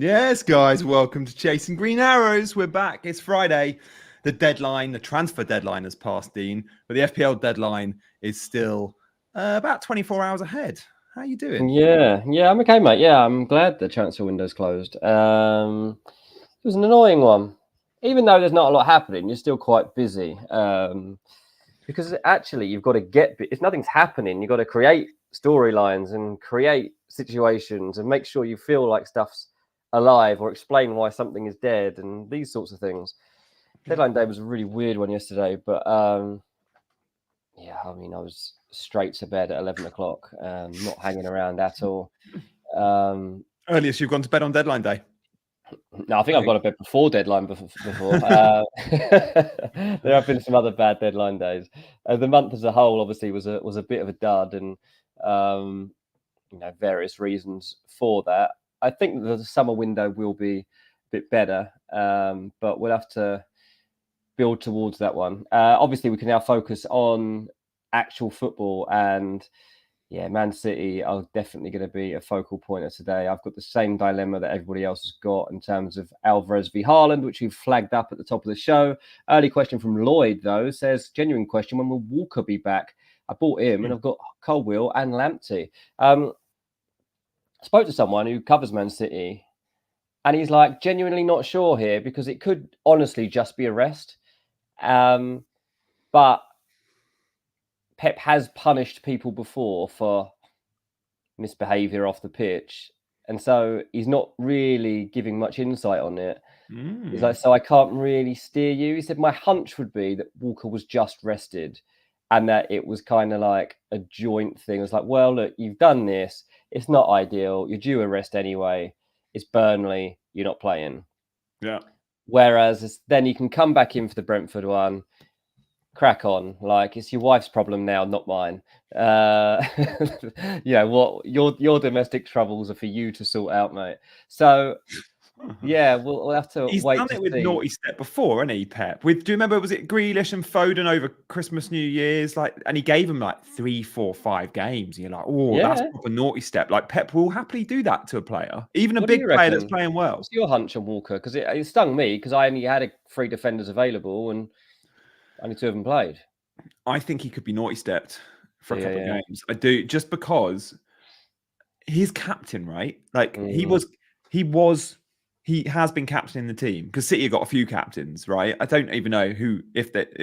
Yes, guys, welcome to Chasing Green Arrows. We're back. It's Friday. The deadline, the transfer deadline has passed, Dean, but the FPL deadline is still about 24 hours ahead. How are you doing? Yeah, I'm okay, mate. Yeah, I'm glad the transfer window's closed. It was an annoying one. Even though there's not a lot happening, you're still quite busy. Because actually, you've got to if nothing's happening, you've got to create storylines and create situations and make sure you feel like stuff's alive or explain why something is dead and these sorts of things. Deadline day was a really weird one yesterday, but yeah, I mean, I was straight to bed at 11 o'clock, not hanging around at all. Earliest you've gone to bed on deadline day? No, I think I've gone to bed before deadline before. There have been some other bad deadline days. The month as a whole, obviously, was a bit of a dud, and various reasons for that. I think the summer window will be a bit better, but we'll have to build towards that one. Obviously, we can now focus on actual football, and yeah, Man City are definitely going to be a focal point of today. I've got the same dilemma that everybody else has got in terms of Alvarez v Haaland, which we've flagged up at the top of the show. Early question from Lloyd, though, says, genuine question, when will Walker be back? I bought him and I've got Colwill and Lamptey. I spoke to someone who covers Man City and he's like, genuinely not sure here because it could honestly just be a rest. But Pep has punished people before for misbehaviour off the pitch, and so he's not really giving much insight on it. He's like, so I can't really steer you. He said, my hunch would be that Walker was just rested and that it was kind of like a joint thing. It's like, well, look, you've done this. It's not ideal. You're due a rest anyway. It's Burnley. You're not playing. Yeah. Whereas then you can come back in for the Brentford one, crack on. Like, it's your wife's problem now, not mine. What your domestic troubles are for you to sort out, mate. So yeah, we'll have to He's wait done to it with see. naughty step before, hasn't he, Pep? Do you remember, was it Grealish and Foden over Christmas, New Year's? And he gave him like 3, 4, 5 games. And you're like, oh, Yeah. that's proper naughty step. Like, Pep will happily do that to a player, even a What do big you player that's reckon? playing well. What's your hunch on Walker? Because it stung me because I only had 3 defenders available and only 2 of them played. I think he could be naughty stepped for a couple of games. I do, just because he's captain, right? Like he has been captain in the team because City have got a few captains, right? I don't even know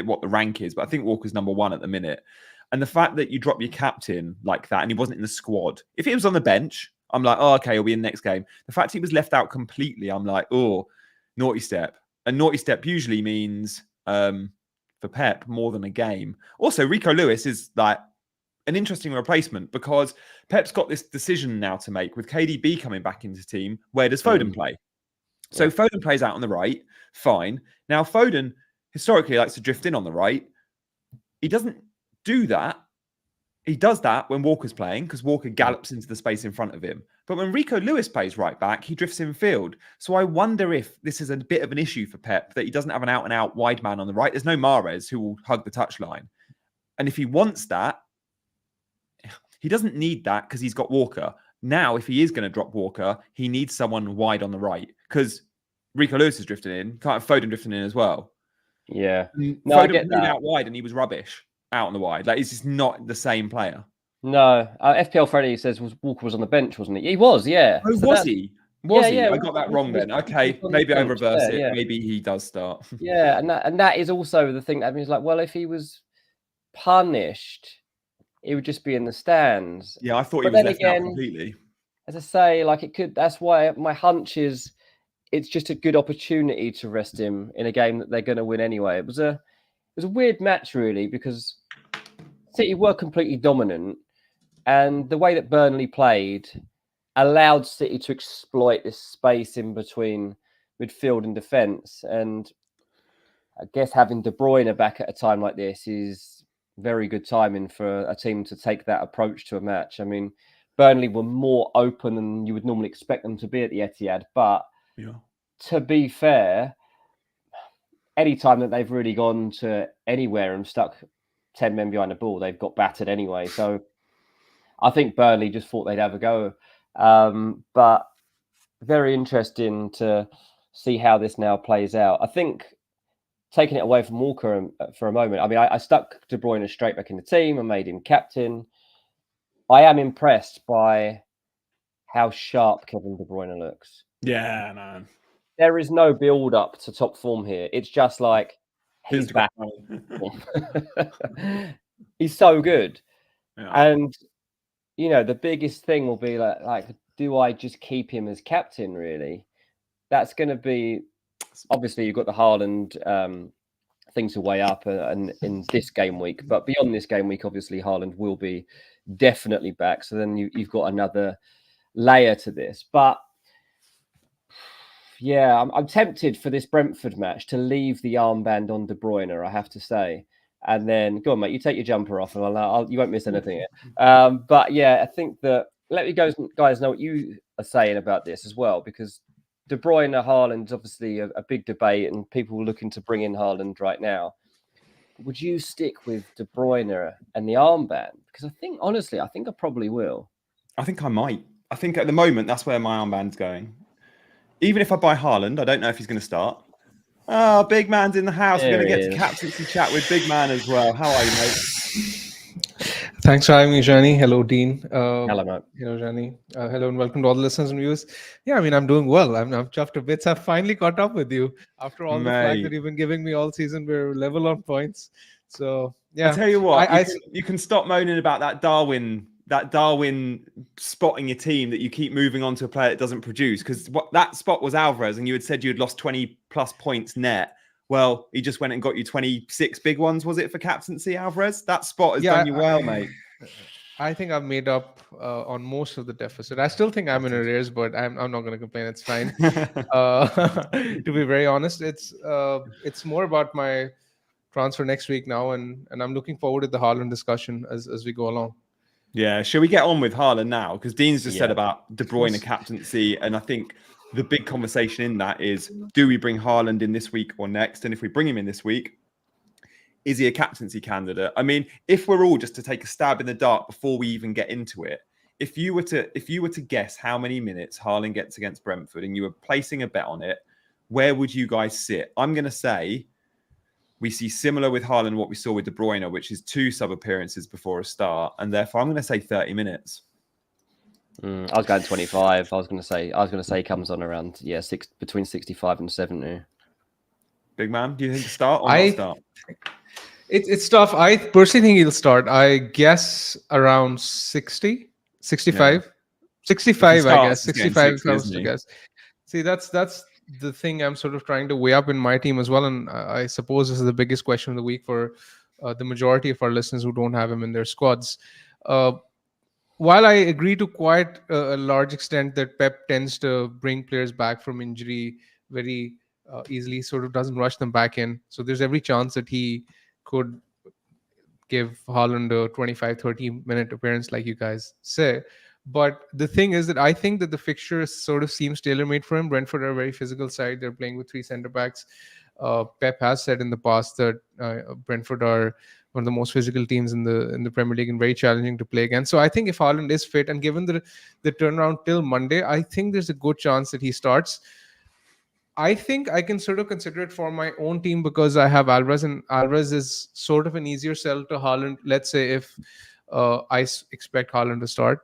what the rank is, but I think Walker's number 1 at the minute. And the fact that you drop your captain like that and he wasn't in the squad, if he was on the bench, I'm like, oh, okay, he'll be in the next game. The fact he was left out completely, I'm like, oh, naughty step. And naughty step usually means for Pep more than a game. Also, Rico Lewis is like an interesting replacement because Pep's got this decision now to make with KDB coming back into the team. Where does Foden play? So Foden plays out on the right, fine. Now, Foden historically likes to drift in on the right. He doesn't do that. He does that when Walker's playing because Walker gallops into the space in front of him. But when Rico Lewis plays right back, he drifts in field. So I wonder if this is a bit of an issue for Pep, that he doesn't have an out-and-out wide man on the right. There's no Mahrez who will hug the touchline. And if he wants that, he doesn't need that because he's got Walker. Now, if he is going to drop Walker, he needs someone wide on the right because Rico Lewis is drifting in. Can't have Foden drifting in as well. Yeah. No, Foden played out wide and he was rubbish out on the wide. Like, it's just not the same player. No. FPL Freddy says Walker was on the bench, wasn't he? He was, yeah. Oh, so was he? Was he? I got that wrong then. Okay, maybe I reverse it. Yeah. Maybe he does start. Yeah, and that is also the thing. I mean, it's like, well, if he was punished, it would just be in the stands. Yeah, I thought he was left out completely. As I say, like it could. That's why my hunch is it's just a good opportunity to rest him in a game that they're going to win anyway. It was a weird match really because City were completely dominant, and the way that Burnley played allowed City to exploit this space in between midfield and defence. And I guess having De Bruyne back at a time like this is very good timing for a team to take that approach to a match. I mean, Burnley were more open than you would normally expect them to be at the Etihad. But to be fair, any time that they've really gone to anywhere and stuck 10 men behind the ball, they've got battered anyway. So I think Burnley just thought they'd have a go. But very interesting to see how this now plays out. I think taking it away from Walker for a moment, I mean, I stuck De Bruyne straight back in the team and made him captain. I am impressed by how sharp Kevin De Bruyne looks. Yeah, man. There is no build up to top form here. It's just like he's back. He's so good. Yeah. And the biggest thing will be like, do I just keep him as captain? Really, that's going to be. Obviously, you've got the Haaland things to weigh up and in this game week, but beyond this game week, obviously Haaland will be definitely back. So then you've got another layer to this. But yeah, I'm tempted for this Brentford match to leave the armband on De Bruyne, I have to say. And then go on, mate. You take your jumper off, and you won't miss anything. But yeah, I think that let me guys know what you are saying about this as well, because De Bruyne, Haaland's obviously a big debate, and people looking to bring in Haaland right now. Would you stick with De Bruyne and the armband? Because I think I probably will. I think I might. I think at the moment that's where my armband's going. Even if I buy Haaland, I don't know if he's going to start. Oh, big man's in the house. We're going to get to captaincy chat with big man as well. How are you, mate? Thanks for having me, Johnny. Hello, Dean. Hello, mate. Hello, Johnny. Hello, and welcome to all the listeners and viewers. Yeah, I mean, I'm doing well. I'm chuffed to bits. I've finally caught up with you after all the flag that you've been giving me all season. We're level on points. So, yeah. I tell you what, you can stop moaning about that Darwin spot in your team that you keep moving on to a player that doesn't produce, because that spot was Alvarez, and you had said you had lost 20 plus points net. Well, he just went and got you 26 big ones, was it, for captaincy, Alvarez? That spot has done you well, mate. I think I've made up on most of the deficit. I still think I'm in arrears, but I'm not going to complain. It's fine. To be very honest, it's more about my transfer next week now, and I'm looking forward to the Haaland discussion as we go along. Yeah, shall we get on with Haaland now? Because Dean's just said about De Bruyne captaincy, and I think the big conversation in that is, do we bring Haaland in this week or next? And if we bring him in this week, is he a captaincy candidate? I mean, if we're all just to take a stab in the dark before we even get into it, if you were to guess how many minutes Haaland gets against Brentford and you were placing a bet on it, where would you guys sit? I'm going to say we see similar with Haaland what we saw with De Bruyne, which is 2 sub appearances before a start, and therefore I'm going to say 30 minutes. I was going 25. I was going to say comes on around between 65 and 70. Big man, do you think to start or not start? It's tough. I personally think he'll start. I guess around 60, 65, Yeah. 65. I guess 65 if I was to guess. See, that's the thing I'm sort of trying to weigh up in my team as well, and I suppose this is the biggest question of the week for the majority of our listeners who don't have him in their squads. While I agree to quite a large extent that Pep tends to bring players back from injury very easily, sort of doesn't rush them back in. So there's every chance that he could give Haaland a 25-30 minute appearance, like you guys say. But the thing is that I think that the fixture sort of seems tailor-made for him. Brentford are a very physical side. They're playing with 3 centre-backs. Pep has said in the past that Brentford are one of the most physical teams in the Premier League and very challenging to play against. So I think if Haaland is fit, and given the turnaround till Monday, I think there's a good chance that he starts. I think I can sort of consider it for my own team because I have Alvarez, and Alvarez is sort of an easier sell to Haaland. Let's say if I expect Haaland to start.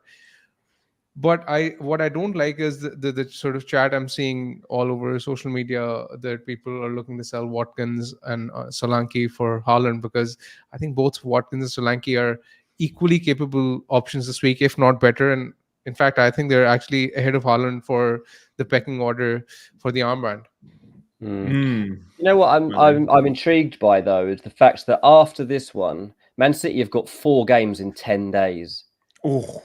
But what I don't like is the sort of chat I'm seeing all over social media that people are looking to sell Watkins and Solanke for Haaland, because I think both Watkins and Solanke are equally capable options this week, if not better. And in fact, I think they're actually ahead of Haaland for the pecking order for the armband. You know what I'm intrigued by, though, is the fact that after this one, Man City have got 4 games in 10 days. Oh.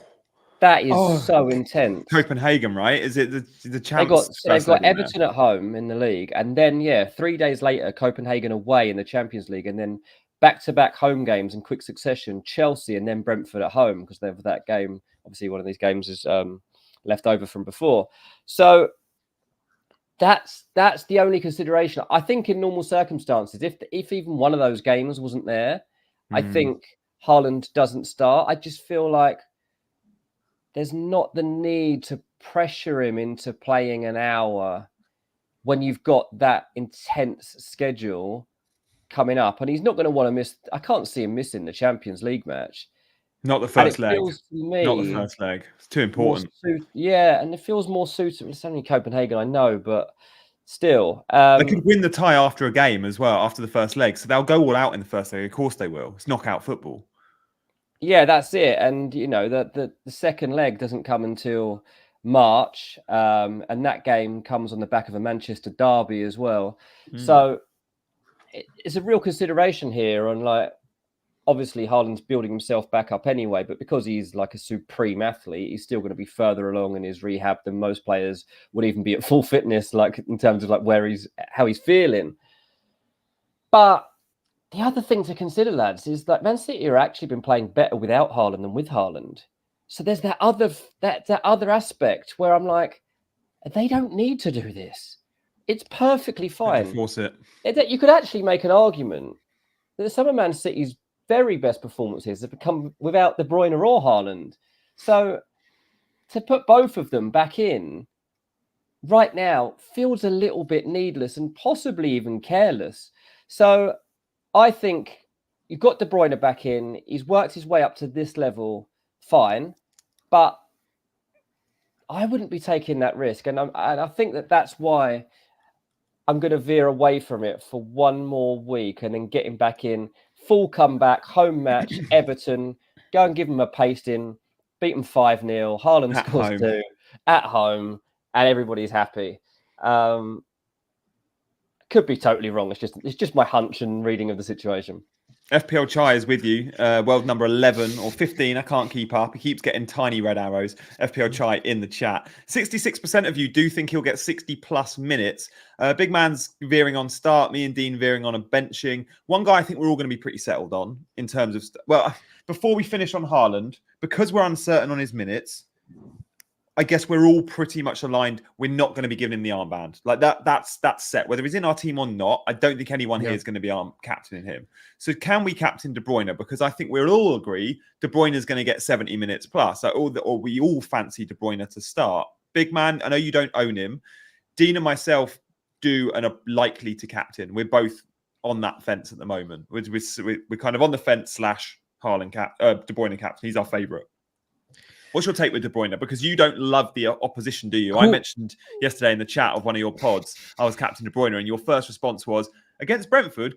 That is so intense. Copenhagen, right? Is it the champs? They've got Everton at home in the league, and then 3 days later, Copenhagen away in the Champions League, and then back-to-back home games in quick succession, Chelsea and then Brentford at home, because they've that game. Obviously, one of these games is left over from before. So that's the only consideration. I think in normal circumstances, if even one of those games wasn't there, I think Haaland doesn't start. I just feel like there's not the need to pressure him into playing an hour when you've got that intense schedule coming up, and he's not going to want to miss. I can't see him missing the Champions League match. Not the first leg. Feels to me Not the first leg. It's too important. And it feels more suitable. It's only Copenhagen, I know, but still. They could win the tie after a game as well, after the first leg. So they'll go all out in the first leg. Of course they will. It's knockout football. Yeah, that's it. And, you know, the second leg doesn't come until March. And that game comes on the back of a Manchester derby as well. So it's a real consideration here on, like, obviously Haaland's building himself back up anyway, but because he's like a supreme athlete, he's still going to be further along in his rehab than most players would even be at full fitness, like in terms of like how he's feeling. But the other thing to consider, lads, is that Man City are actually been playing better without Haaland than with Haaland. So there's that other aspect where I'm like, they don't need to do this. It's perfectly fine. Force it. You could actually make an argument that some of Man City's very best performances have become without De Bruyne or Haaland. So to put both of them back in right now feels a little bit needless and possibly even careless. So I think you've got De Bruyne back in. He's worked his way up to this level, fine. But I wouldn't be taking that risk. And I think that's why I'm going to veer away from it for one more week and then get him back in. Full comeback, home match, Everton. Go and give them a pasting, beat them 5-0. Haaland scores 2 at home, and everybody's happy. Could be totally wrong. It's just my hunch and reading of the situation. FPL Chai is with you. World number 11 or 15. I can't keep up. He keeps getting tiny red arrows. FPL Chai in the chat. 66% of you do think he'll get 60 plus minutes. Big man's veering on start. Me and Dean veering on a benching. One guy I think we're all going to be pretty settled on in terms of... Well, before we finish on Haaland, because we're uncertain on his minutes, I guess we're all pretty much aligned. We're not going to be giving him the armband. Like that's set. Whether he's in our team or not, I don't think anyone here is going to be captaining him. So can we captain De Bruyne? Because I think we'll all agree De Bruyne is going to get 70 minutes plus. Or we all fancy De Bruyne to start. Big man, I know you don't own him. Dean and myself do and are likely to captain. We're both on that fence at the moment. We're kind of on the fence / Haaland De Bruyne captain. He's our favourite. What's your take with De Bruyne? Because you don't love the opposition, do you? Cool. I mentioned yesterday in the chat of one of your pods, I was captain De Bruyne, and your first response was against Brentford, ?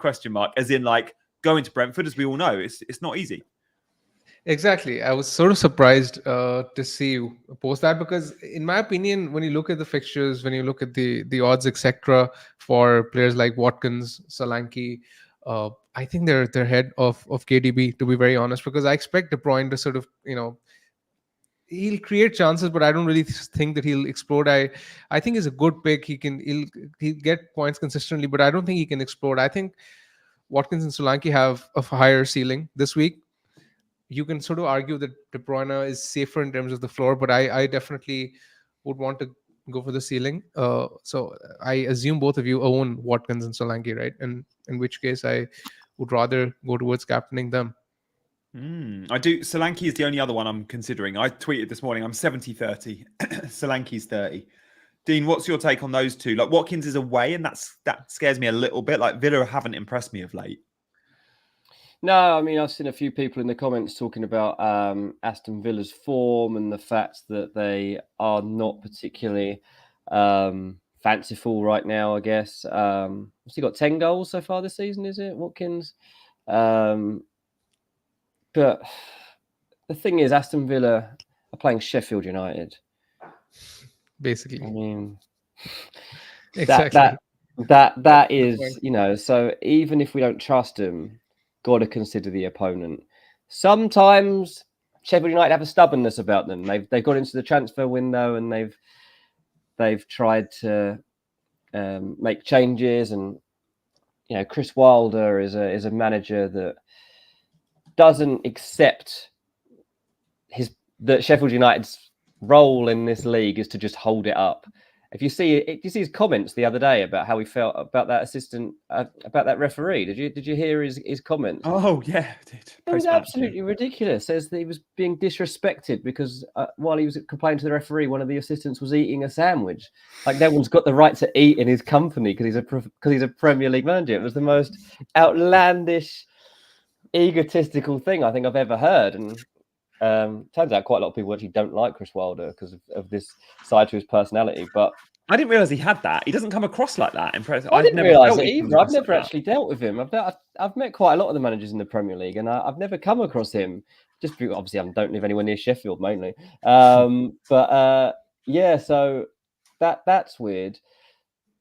As in like going to Brentford, as we all know, it's not easy. Exactly. I was sort of surprised to see you post that because, in my opinion, when you look at the fixtures, when you look at the odds, etc., for players like Watkins, Solanke, I think they're ahead of KDB, to be very honest, because I expect De Bruyne to sort of, he'll create chances, but I don't really think that he'll explode. I think he's a good pick. He'll get points consistently, but I don't think he can explode. I think Watkins and Solanke have a higher ceiling this week. You can sort of argue that De Bruyne is safer in terms of the floor, but I definitely would want to go for the ceiling. So I assume both of you own Watkins and Solanke, right? And in which case I would rather go towards captaining them. I do. Solanke is the only other one I'm considering. I tweeted this morning, I'm 70-30. Solanke's 30. Dean, what's your take on those two? Like Watkins is away, and that scares me a little bit. Like Villa haven't impressed me of late. No, I mean, I've seen a few people in the comments talking about Aston Villa's form and the fact that they are not particularly fanciful right now, I guess. He got 10 goals so far this season, is it, Watkins? But the thing is, Aston Villa are playing Sheffield United. Basically. I mean, exactly. That is, so even if we don't trust them, got to consider the opponent. Sometimes Sheffield United have a stubbornness about them. They've got into the transfer window and they've tried to make changes. And Chris Wilder is a manager that doesn't accept that Sheffield United's role in this league is to just hold it up. If you see his comments the other day about how he felt about that assistant, about that referee. Did you hear his comments? Oh yeah, it was absolutely ridiculous. Says that he was being disrespected because while he was complaining to the referee, one of the assistants was eating a sandwich. Like no one's got the right to eat in his company because he's a Premier League manager. It was the most outlandish, egotistical thing I think I've ever heard. And turns out quite a lot of people actually don't like Chris Wilder because of this side to his personality. But I didn't realize he had that. He doesn't come across like that. I didn't realize it either. I've never actually dealt with him. I've met quite a lot of the managers in the Premier League, and I've never come across him. Just because, obviously, I don't live anywhere near Sheffield mainly. Yeah, so that's weird.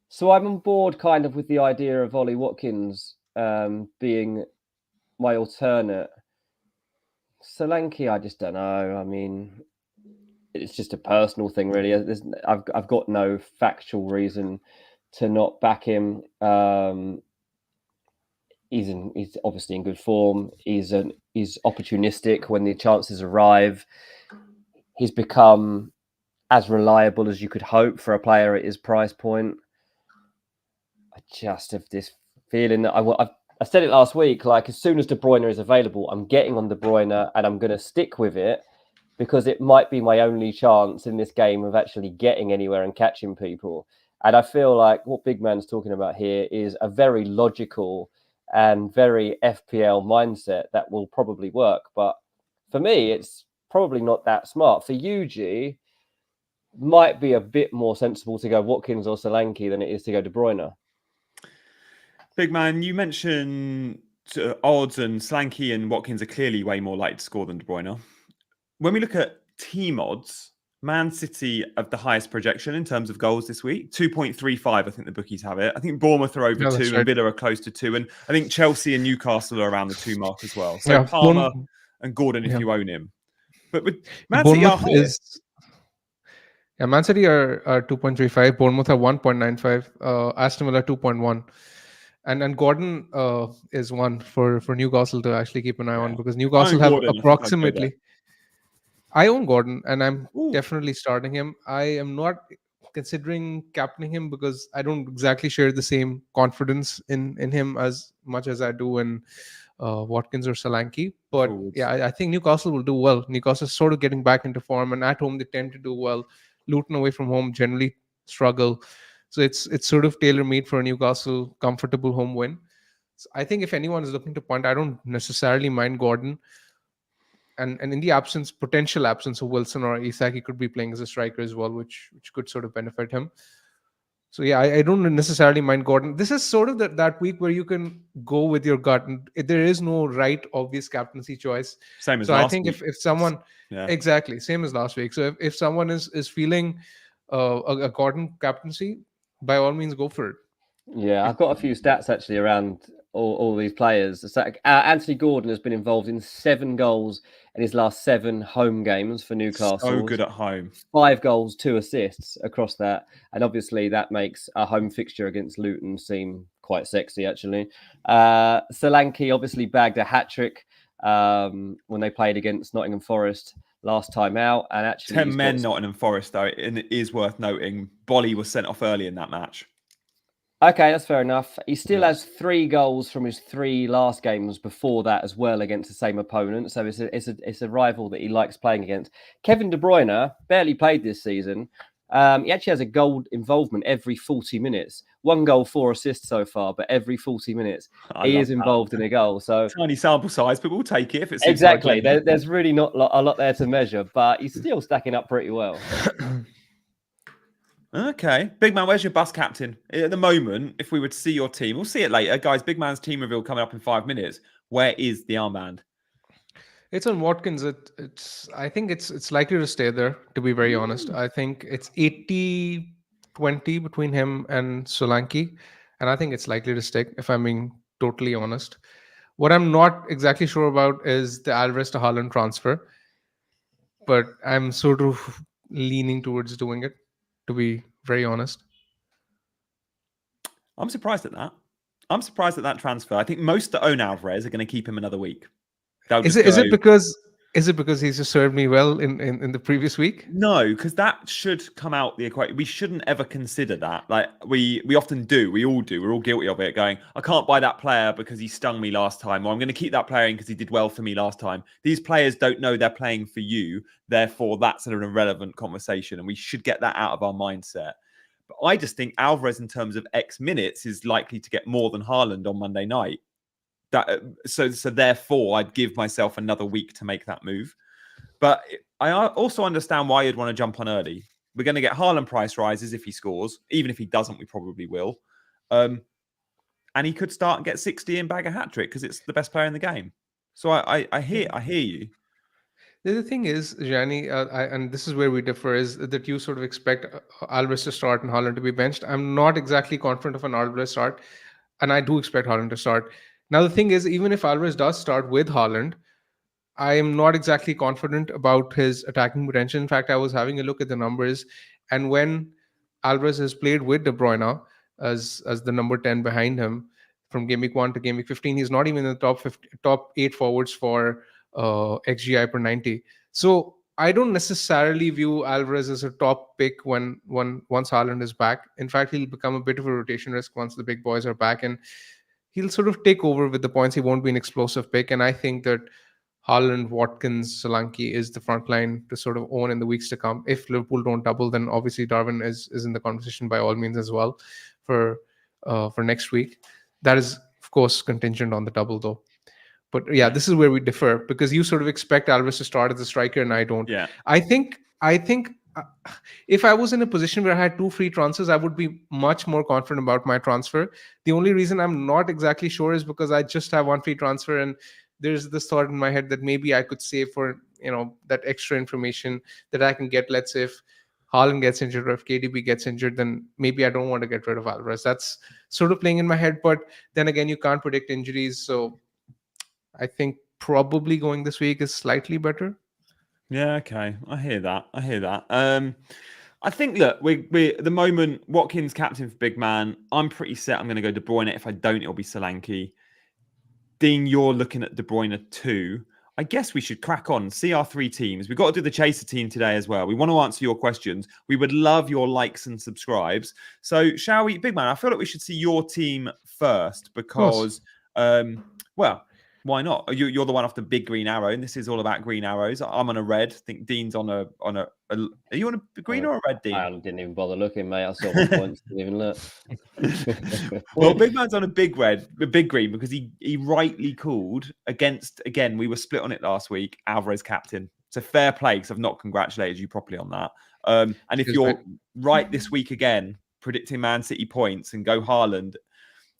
So I'm on board kind of with the idea of Ollie Watkins being my alternate. Solanke, I just don't know. I mean, it's just a personal thing, really. I've got no factual reason to not back him. He's obviously in good form. He's opportunistic when the chances arrive. He's become as reliable as you could hope for a player at his price point. I just have this feeling that I said it last week. Like as soon as De Bruyne is available, I'm getting on De Bruyne and I'm going to stick with it because it might be my only chance in this game of actually getting anywhere and catching people. And I feel like what Big Man's talking about here is a very logical and very FPL mindset that will probably work. But for me, it's probably not that smart. For you, G, might be a bit more sensible to go Watkins or Solanke than it is to go De Bruyne. Big Man, you mentioned odds, and Solanke and Watkins are clearly way more likely to score than De Bruyne. When we look at team odds, Man City have the highest projection in terms of goals this week. 2.35, I think the bookies have it. I think Bournemouth are over 2 and Villa are close to 2. And I think Chelsea and Newcastle are around the 2 mark as well. So Palmer and Gordon if you own him. But with Man City are highest. Man City are 2.35. Bournemouth are 1.95. Aston Villa 2.1. And Gordon is one for Newcastle to actually keep an eye on because Newcastle have Gordon, approximately... I own Gordon and I'm definitely starting him. I am not considering captaining him because I don't exactly share the same confidence in him as much as I do in Watkins or Solanke. But I think Newcastle will do well. Newcastle is sort of getting back into form, and at home they tend to do well. Luton away from home generally struggle. So it's sort of tailor-made for a Newcastle comfortable home win. So I think if anyone is looking to punt, I don't necessarily mind Gordon. And in the potential absence of Wilson or Isak, he could be playing as a striker as well, which could sort of benefit him. So I don't necessarily mind Gordon. This is sort of that week where you can go with your gut. And there is no right obvious captaincy choice. Same as so last I think week. if someone exactly same as last week. So if someone is feeling a Gordon captaincy, by all means go for it. Yeah, I've got a few stats actually around all these players. So, Anthony Gordon has been involved in 7 goals in his last 7 home games for Newcastle. So good at home. 5 goals, 2 assists across that. And obviously that makes a home fixture against Luton seem quite sexy, actually. Solanke obviously bagged a hat-trick when they played against Nottingham Forest last time out. And actually 10 men Nottingham Forest, though, and it is worth noting, Bolly was sent off early in that match. Okay, that's fair enough. He still has 3 goals from his 3 last games before that as well against the same opponent. So it's a rival that he likes playing against. Kevin De Bruyne barely played this season. He actually has a goal involvement every 40 minutes. 1 goal, 4 assists so far, but every 40 minutes he is involved in a goal. So tiny sample size, but we'll take it if it's exactly. There's really not a lot there to measure, but he's still stacking up pretty well. Okay. Big Man, where's your bus captain? At the moment, if we were to see your team, we'll see it later. Guys, Big Man's team reveal coming up in 5 minutes. Where is the armband? It's on Watkins. I think it's likely to stay there, to be very honest. I think it's 80-20 between him and Solanke. And I think it's likely to stick, if I'm being totally honest. What I'm not exactly sure about is the Alvarez to Haaland transfer. But I'm sort of leaning towards doing it, to be very honest. I'm surprised at that. I'm surprised at that transfer. I think most that own Alvarez are going to keep him another week. Is it because Is it because he's just served me well in the previous week? No, because that should come out the equation. We shouldn't ever consider that. Like we often do. We all do. We're all guilty of it. Going, I can't buy that player because he stung me last time, or I'm going to keep that player in because he did well for me last time. These players don't know they're playing for you. Therefore, that's an irrelevant conversation, and we should get that out of our mindset. But I just think Alvarez, in terms of X minutes, is likely to get more than Haaland on Monday night. So therefore, I'd give myself another week to make that move. But I also understand why you'd want to jump on early. We're going to get Haaland price rises if he scores. Even if he doesn't, we probably will. And he could start and get 60 and bag a hat trick because it's the best player in the game. So I hear you. The thing is, Gianni, and this is where we differ, is that you sort of expect Alvarez to start and Haaland to be benched. I'm not exactly confident of an Alvarez start, and I do expect Haaland to start. Now, the thing is, even if Alvarez does start with Haaland, I am not exactly confident about his attacking potential. In fact, I was having a look at the numbers, and when Alvarez has played with De Bruyne as the number 10 behind him from game week 1 to game week 15, he's not even in the top 8 forwards for XGI per 90. So I don't necessarily view Alvarez as a top pick once Haaland is back. In fact, he'll become a bit of a rotation risk once the big boys are back, and he'll sort of take over with the points. He won't be an explosive pick, and I think that Haaland, Watkins, Solanke is the front line to sort of own in the weeks to come. If Liverpool don't double, then obviously Darwin is in the conversation by all means as well for next week. That is, of course, contingent on the double though. But yeah, this is where we differ because you sort of expect Alvarez to start as a striker and I don't. Yeah. I think if I was in a position where I had 2 free transfers, I would be much more confident about my transfer. The only reason I'm not exactly sure is because I just have 1 free transfer and there's this thought in my head that maybe I could save for, that extra information that I can get. Let's say if Haaland gets injured or if KDB gets injured, then maybe I don't want to get rid of Alvarez. That's sort of playing in my head. But then again, you can't predict injuries. So I think probably going this week is slightly better. Yeah, okay. I hear that. I think, look, we're at the moment, Watkins captain for big man. I'm pretty set I'm going to go De Bruyne. If I don't, it'll be Solanke. Dean, you're looking at De Bruyne too. I guess we should crack on, see our 3 teams. We've got to do the Chaser team today as well. We want to answer your questions. We would love your likes and subscribes. So shall we, big man, I feel like we should see your team first because, well, why not? You're the one off the big green arrow, and this is all about green arrows. I'm on a red. I think Dean's on a. Are you on a green or a red, Dean? I didn't even bother looking, mate. I saw my points. Didn't even look. Well, big man's on a big green because he rightly called against. Again, we were split on it last week. Alvarez captain. So fair play because I've not congratulated you properly on that. And if you're right this week again, predicting Man City points and go Haaland,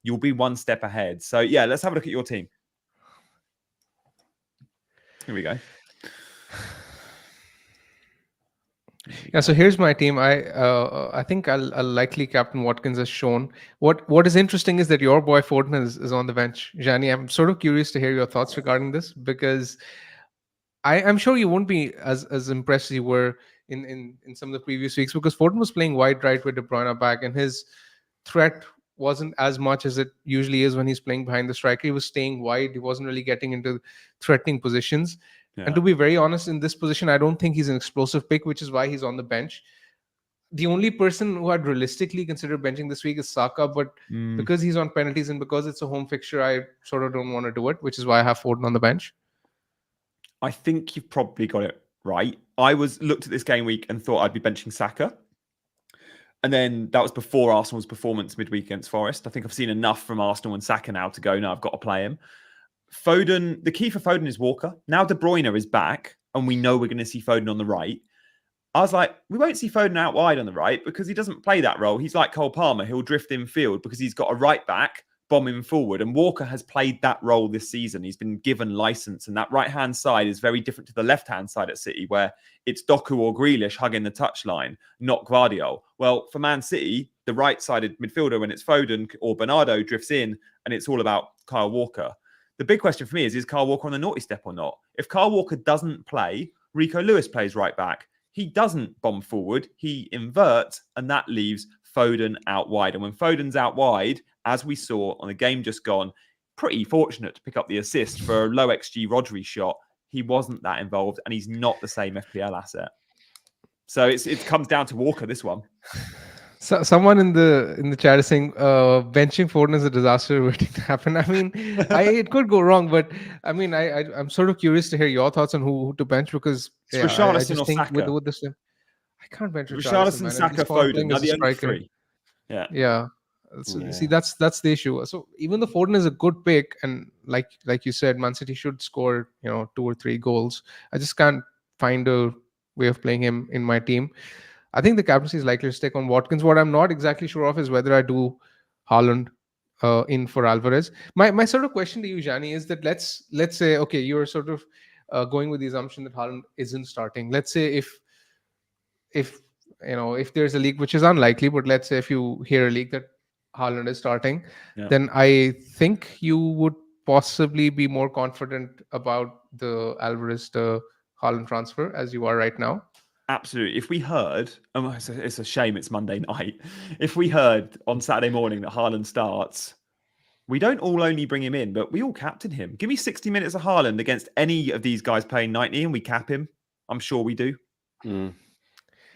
you'll be 1 step ahead. So yeah, let's have a look at your team. Here we go. Yeah, so here's my team. I think I'll likely captain Watkins as shown. What is interesting is that your boy Foden is on the bench. Gianni, I'm sort of curious to hear your thoughts regarding this because I'm sure you won't be as impressed as you were in some of the previous weeks because Foden was playing wide right with De Bruyne back and his threat wasn't as much as it usually is when he's playing behind the striker. He was staying wide. He wasn't really getting into threatening positions. Yeah. And to be very honest, in this position, I don't think he's an explosive pick, which is why he's on the bench. The only person who I'd realistically consider benching this week is Saka, but because he's on penalties and because it's a home fixture, I sort of don't want to do it, which is why I have Foden on the bench. I think you've probably got it right. I looked at this game week and thought I'd be benching Saka. And then that was before Arsenal's performance midweek against Forest. I think I've seen enough from Arsenal and Saka now to go, no, I've got to play him. Foden, the key for Foden is Walker. Now De Bruyne is back and we know we're going to see Foden on the right. I was like, we won't see Foden out wide on the right because he doesn't play that role. He's like Cole Palmer. He'll drift in field because he's got a right back bombing forward. And Walker has played that role this season. He's been given license. And that right-hand side is very different to the left-hand side at City, where it's Doku or Grealish hugging the touchline, not Gvardiol. Well, for Man City, the right-sided midfielder, when it's Foden or Bernardo, drifts in, and it's all about Kyle Walker. The big question for me is Kyle Walker on the naughty step or not? If Kyle Walker doesn't play, Rico Lewis plays right back. He doesn't bomb forward. He inverts, and that leaves Foden out wide. And when Foden's out wide, as we saw on the game just gone, pretty fortunate to pick up the assist for a low XG Rodri shot. he wasn't that involved, and he's not the same FPL asset. So it comes down to Walker, this one. So someone in the chat is saying benching Foden is a disaster waiting to happen. I mean, it could go wrong, but I mean, I'm sort of curious to hear your thoughts on who to bench, because It's Richarlison I just or think Saka. with this, I can't bench Richarlison, man. Saka, He's Foden. playing as a The only striker. three. Yeah. So, see, that's the issue. So even though Foden is a good pick, and like you said, Man City should score 2 or 3 goals, I just can't find a way of playing him in my team. I think the captaincy is likely to stick on Watkins. What I'm not exactly sure of is whether I do Haaland in for Alvarez. My sort of question to you, Gianni, is that let's say, okay, you're sort of going with the assumption that Haaland isn't starting. Let's say if there's a league, which is unlikely, but let's say if you hear a league that Haaland is starting, then I think you would possibly be more confident about the Alvarez to Haaland transfer as you are right now. Absolutely. If we heard, it's a shame it's Monday night. If we heard on Saturday morning that Haaland starts, we don't all only bring him in, but we all captain him. Give me 60 minutes of Haaland against any of these guys playing 90 and we cap him. I'm sure we do.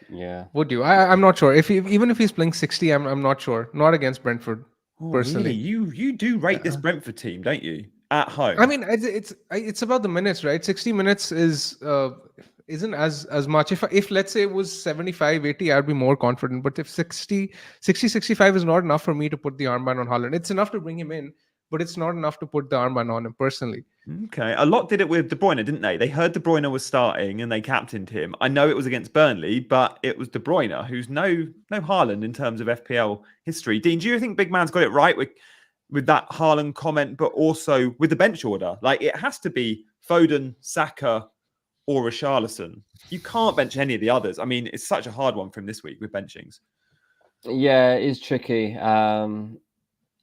Yeah. Would you? I'm not sure. Even if he's playing 60, I'm not sure. Not against Brentford, personally. Really? You do rate this Brentford team, don't you? At home. I mean, it's about the minutes, right? 60 minutes isn't as much. If let's say it was 75, 80, I'd be more confident. But if 60, 65 is not enough for me to put the armband on Haaland. It's enough to bring him in, but it's not enough to put the armband on him personally. Okay. A lot did it with De Bruyne, didn't they? They heard De Bruyne was starting and they captained him. I know it was against Burnley, but it was De Bruyne, who's no Haaland in terms of FPL history. Dean, do you think Big Man's got it right with that Haaland comment, but also with the bench order? Like, it has to be Foden, Saka, or Richarlison. You can't bench any of the others. I mean, it's such a hard one for him this week with benchings. Yeah, it is tricky. I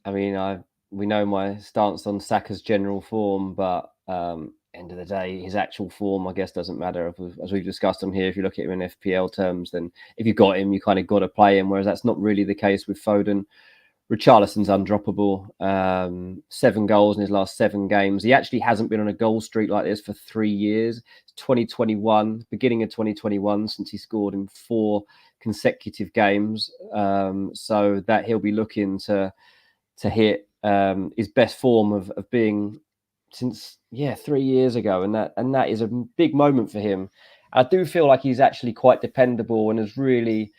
mean, we know my stance on Saka's general form, but end of the day, his actual form, I guess, doesn't matter. As we've discussed on here, if you look at him in FPL terms, then if you got him, you kind of got to play him, whereas that's not really the case with Foden. Richarlison's undroppable. 7 goals in his last 7 games. He actually hasn't been on a goal streak like this for 3 years. It's 2021, beginning of 2021, since he scored in 4 consecutive games. So that he'll be looking to hit his best form of being since 3 years ago, and that is a big moment for him. I do feel like he's actually quite dependable and has really.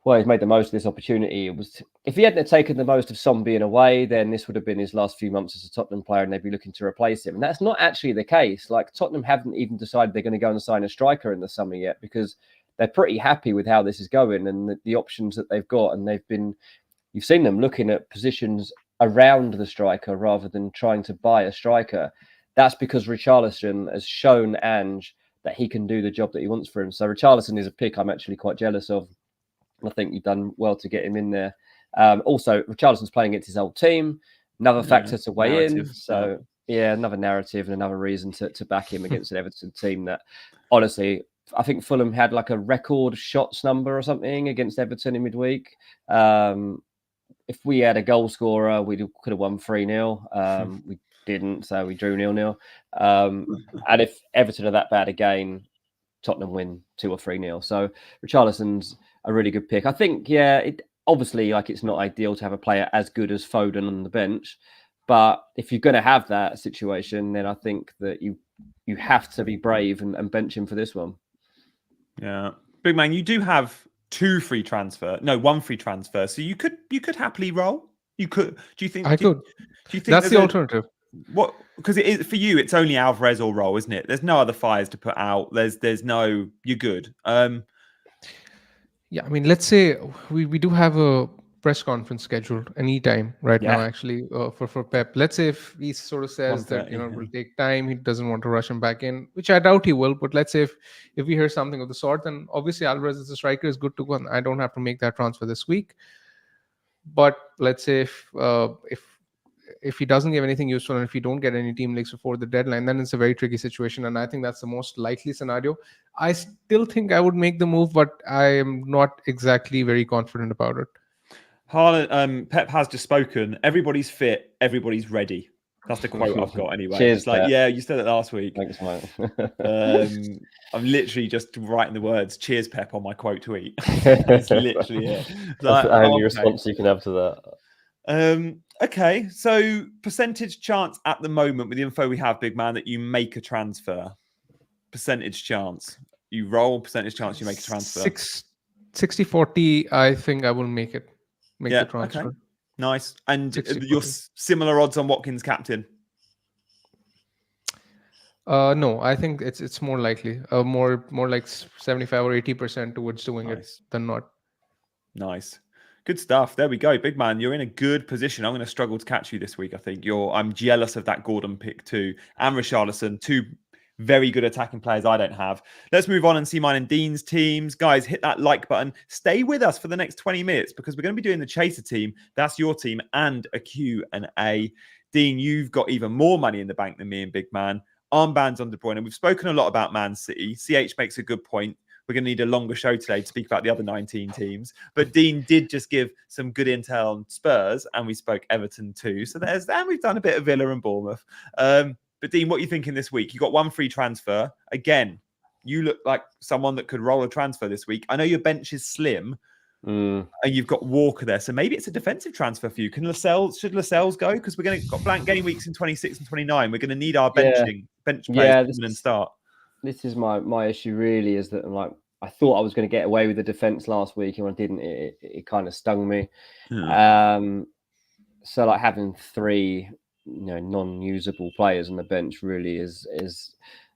Well, he's made the most of this opportunity. It was if he hadn't taken the most of Son being away, then this would have been his last few months as a Tottenham player, and they'd be looking to replace him. And that's not actually the case. Like, Tottenham haven't even decided they're going to go and sign a striker in the summer yet, because they're pretty happy with how this is going and the options that they've got. And you've seen them looking at positions around the striker rather than trying to buy a striker. That's because Richarlison has shown Ange that he can do the job that he wants for him. So Richarlison is a pick I'm actually quite jealous of. I think you've done well to get him in there. Also, Richarlison's playing against his old team. Another factor to weigh in. So, another narrative and another reason to back him against an Everton team that, honestly, I think Fulham had like a record shots number or something against Everton in midweek. If we had a goal scorer, we could have won 3-0. We didn't, so we drew 0-0. And if Everton are that bad again, Tottenham win 2 or 3-0. So Richarlison's a really good pick. I think, obviously, like, it's not ideal to have a player as good as Foden on the bench, but if you're going to have that situation, then I think that you have to be brave and bench him for this one. Yeah, Big Man, you do have 1 free transfer. So you could happily roll. You could. Do you think? I could. Do you think that's the alternative? What? Because it is for you. It's only Alvarez or roll, isn't it? There's no other fires to put out. There's no. You're good. Yeah, I mean, let's say we do have a press conference scheduled anytime now, actually, for Pep. Let's say if he sort of says that it will take time, he doesn't want to rush him back in, which I doubt he will. But let's say if we hear something of the sort, then obviously Alvarez as a striker is good to go, and I don't have to make that transfer this week. But let's say if he doesn't give anything useful and if you don't get any team leaks before the deadline, then it's a very tricky situation. And I think that's the most likely scenario. I still think I would make the move, but I am not exactly very confident about it. Haaland, Pep has just spoken. Everybody's fit. Everybody's ready. That's the quote I've got anyway. Cheers, it's like, Pat. yeah, you said it last week. Thanks, mate. I'm literally just writing the words "Cheers, Pep" on my quote tweet. That's literally it. That's the only response you can have to that. Okay, so percentage chance at the moment with the info we have, big man, that you make a transfer. Percentage chance. You roll, percentage chance you make a transfer. 60-40, I think I will make it. Make the transfer. Okay. Nice. And 60-40. your similar odds on Watkins captain? No, I think it's more likely. More like 75 or 80% towards doing it than not. Nice. Good stuff. There we go. Big man, you're in a good position. I'm going to struggle to catch you this week, I think. I'm jealous of that Gordon pick too. And Richarlison, two very good attacking players I don't have. Let's move on and see mine and Dean's teams. Guys, hit that like button. Stay with us for the next 20 minutes because we're going to be doing the Chaser team. That's your team and a Q&A. Dean, you've got even more money in the bank than me and Big Man. Armbands on De Bruyne. We've spoken a lot about Man City. CH makes a good point. We're going to need a longer show today to speak about the other 19 teams. But Dean did just give some good intel on Spurs, and we spoke Everton too. So there's that. We've done a bit of Villa and Bournemouth. But Dean, what are you thinking this week? You got one free transfer. Again, you look like someone that could roll a transfer this week. I know your bench is slim, and you've got Walker there. So maybe it's a defensive transfer for you. Should Lascelles go? Because we're going to got blank game weeks in 26 and 29. We're going to need our bench players to start. This is my issue really, is that I thought I was going to get away with the defense last week, and when I didn't, it kind of stung me. So having three non-usable players on the bench really is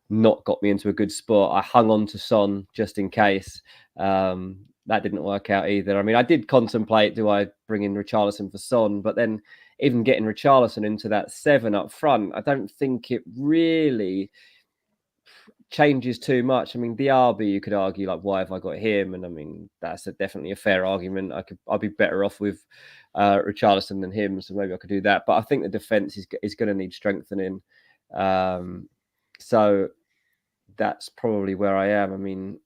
not got me into a good spot. I hung on to Son just in case. That didn't work out either. I mean, I did contemplate, do I bring in Richarlison for Son? But then even getting Richarlison into that 7 up front, I don't think it really changes too much. I mean, Diaby, you could argue, why have I got him? And I mean, that's definitely a fair argument. I'd be better off with Richarlison than him, so maybe I could do that. But I think the defense is going to need strengthening. So that's probably where I am. I mean,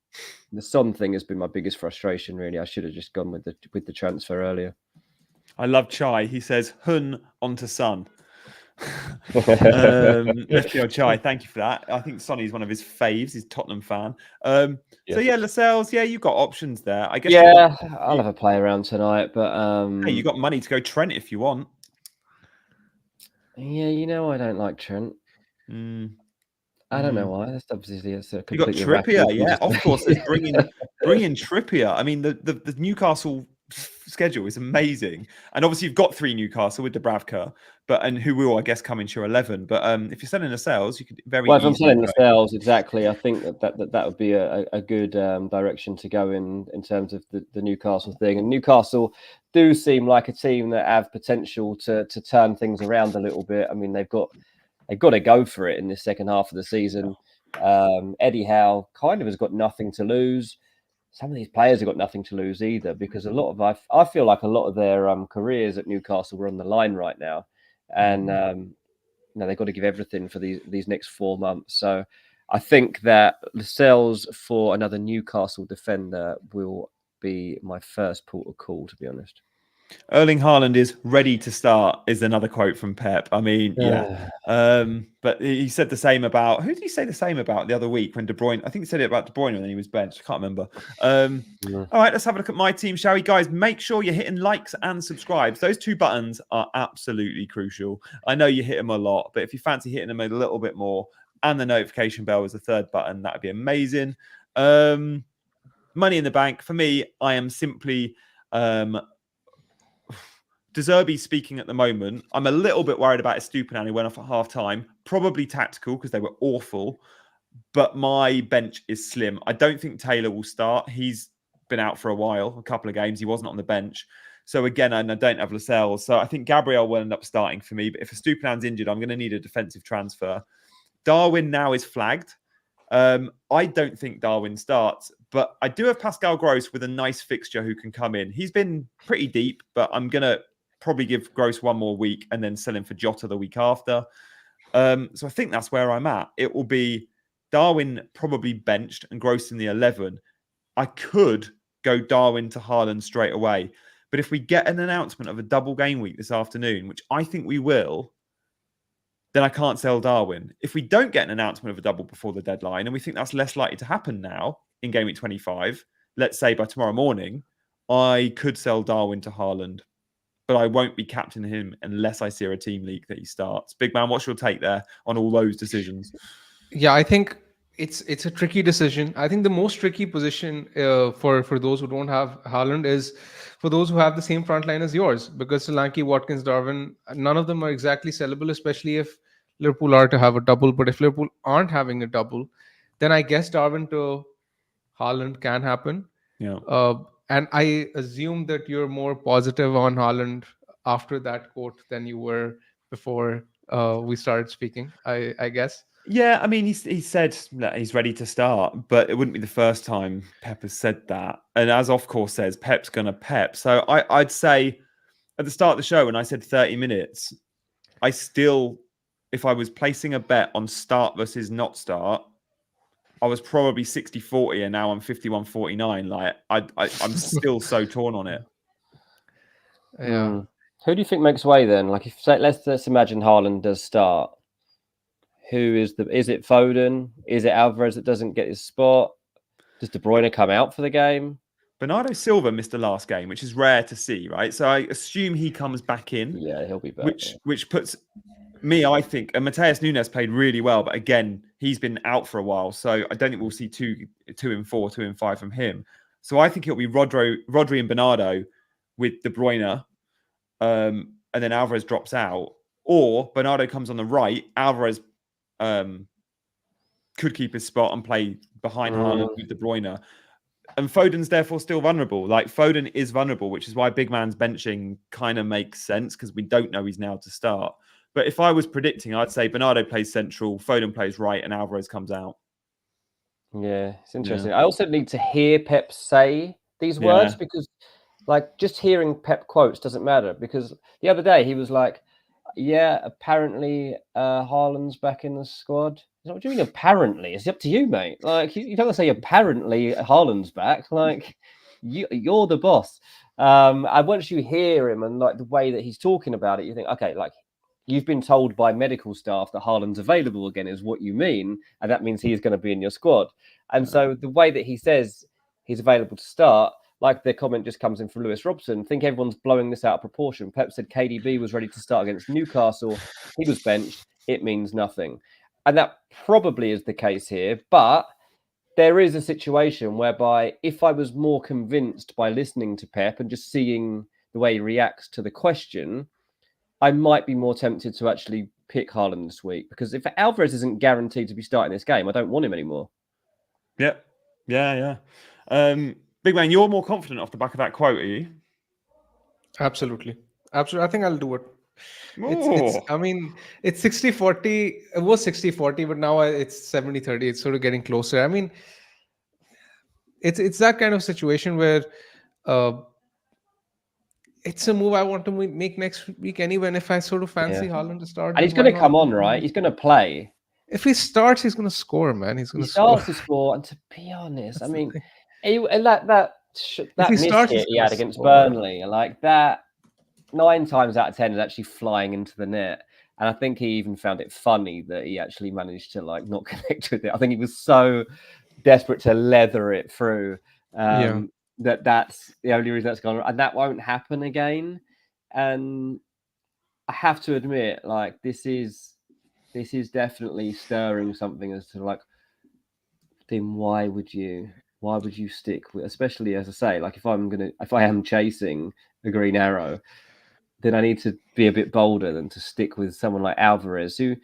the Son thing has been my biggest frustration, really. I should have just gone with the transfer earlier. I love Chai. He says, Hun onto Son. FPL Chai, thank you for that. I think Sonny's one of his faves. He's a Tottenham fan. So yeah, Lascelles, you've got options there. I guess. Yeah, I'll have a play around tonight, but hey, you got money to go Trent if you want. Yeah, I don't like Trent. I don't know why. That's obviously a completely. You got Trippier, yeah, of course. Bring in Trippier. I mean, the Newcastle schedule is amazing, and obviously you've got 3 Newcastle with Dubravka, and who will, I guess, come into your 11. But if you're selling Lascelles, you could very. Well, if I'm selling Lascelles, exactly, I think that would be a good direction to go in terms of the Newcastle thing. And Newcastle do seem like a team that have potential to turn things around a little bit. I mean, they've got to go for it in this second half of the season. Eddie Howe kind of has got nothing to lose. Some of these players have got nothing to lose either, because I feel like a lot of their careers at Newcastle were on the line right now, and they've got to give everything for these next 4 months. So I think that Lascelles for another Newcastle defender will be my first port of call, to be honest. Erling Haaland is ready to start is another quote from Pep. I mean, yeah. But he said the same about, who did he say the same about the other week when De Bruyne, I think he said it about De Bruyne when he was benched. I can't remember. All right, let's have a look at my team, shall we, guys? Make sure you're hitting likes and subscribes. Those 2 buttons are absolutely crucial. I know you hit them a lot, but if you fancy hitting them a little bit more, and the notification bell is the 3rd button, that'd be amazing. Money in the bank. For me, I am simply... De Zerbi speaking at the moment. I'm a little bit worried about Estupiñán, who went off at half time. Probably tactical because they were awful. But my bench is slim. I don't think Taylor will start. He's been out for a while, a couple of games. He wasn't on the bench. So again, and I don't have Lascelles. So I think Gabriel will end up starting for me. But if Estupiñán's injured, I'm going to need a defensive transfer. Darwin now is flagged. I don't think Darwin starts, but I do have Pascal Gross with a nice fixture who can come in. He's been pretty deep, but I'm going to probably give Gross 1 more week and then sell him for Jota the week after. So I think that's where I'm at. It will be Darwin probably benched and Gross in the 11. I could go Darwin to Haaland straight away. But if we get an announcement of a double game week this afternoon, which I think we will, then I can't sell Darwin. If we don't get an announcement of a double before the deadline, and we think that's less likely to happen now in game week 25, let's say by tomorrow morning, I could sell Darwin to Haaland, but I won't be captaining him unless I see a team league that he starts. Big man, what's your take there on all those decisions? Yeah, I think it's a tricky decision. I think the most tricky position for those who don't have Haaland is for those who have the same front line as yours, because Solanke, Watkins, Darwin, none of them are exactly sellable, especially if Liverpool are to have a double. But if Liverpool aren't having a double, then I guess Darwin to Haaland can happen. Yeah. And I assume that you're more positive on Haaland after that quote than you were before we started speaking, I guess. Yeah, I mean, he said that he's ready to start, but it wouldn't be the first time Pep has said that. And as Off Course says, Pep's going to Pep. So I'd say at the start of the show, when I said 30 minutes, I still, if I was placing a bet on start versus not start, I was probably 60-40 and now I'm 51-49. Like I'm still so torn on it. Yeah. Who do you think makes way then? Like, if let's imagine Haaland does start. Who is it Foden? Is it Alvarez that doesn't get his spot? Does De Bruyne come out for the game? Bernardo Silva missed the last game, which is rare to see, right? So I assume he comes back in. Yeah, he'll be back. Which puts me, I think, and Mateus Nunes played really well, but again, he's been out for a while, so I don't think we'll see 2 in 4, 2 in 5 from him. So I think it'll be Rodri and Bernardo with De Bruyne, and then Alvarez drops out, or Bernardo comes on the right. Alvarez could keep his spot and play behind Haaland with De Bruyne. And Foden's therefore still vulnerable. Like, Foden is vulnerable, which is why big man's benching kind of makes sense, because we don't know he's now to start. But if I was predicting, I'd say Bernardo plays central, Foden plays right, and Alvarez comes out. Yeah, it's interesting. Yeah. I also need to hear Pep say these words, because like just hearing Pep quotes doesn't matter, because the other day he was like, yeah, apparently Haaland's back in the squad. What do you mean apparently? It's up to you, mate. Like, you don't say apparently Haaland's back. Like, you're the boss. And once you hear him and like the way that he's talking about it, you think, okay, like, you've been told by medical staff that Haaland's available again is what you mean, and that means he is going to be in your squad. And so the way that he says he's available to start, like the comment just comes in from Lewis Robson, I think everyone's blowing this out of proportion. Pep said KDB was ready to start against Newcastle. He was benched. It means nothing. And that probably is the case here. But there is a situation whereby if I was more convinced by listening to Pep and just seeing the way he reacts to the question, I might be more tempted to actually pick Haaland this week. Because if Alvarez isn't guaranteed to be starting this game, I don't want him anymore. Yeah. Big man, you're more confident off the back of that quote, are you? Absolutely. I think I'll do it. I mean, it's 60-40. It was 60-40, but now it's 70-30. It's sort of getting closer. I mean, it's that kind of situation where it's a move I want to make next week anyway. And if I sort of fancy Haaland to start, and he's going to come on, right? He's going to play. If he starts, he's going to score, man. He starts to score, and to be honest, I mean, that miss hit he had against Burnley, like that, 9 times out of 10 is actually flying into the net. And I think he even found it funny that he actually managed to like not connect with it. I think he was so desperate to leather it through that's the only reason that's gone, and that won't happen again. And I have to admit, like, this is definitely stirring something as to like, then why would you stick with, especially as I say, like if I am chasing the green arrow, then I need to be a bit bolder than to stick with someone like Alvarez, who,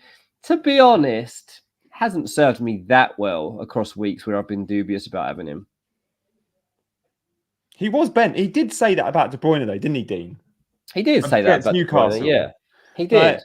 to be honest, hasn't served me that well across weeks where I've been dubious about having him. He was bent. He did say that about De Bruyne, though, didn't he, Dean? He did say that about Newcastle. De Bruyne, yeah, he did. Right.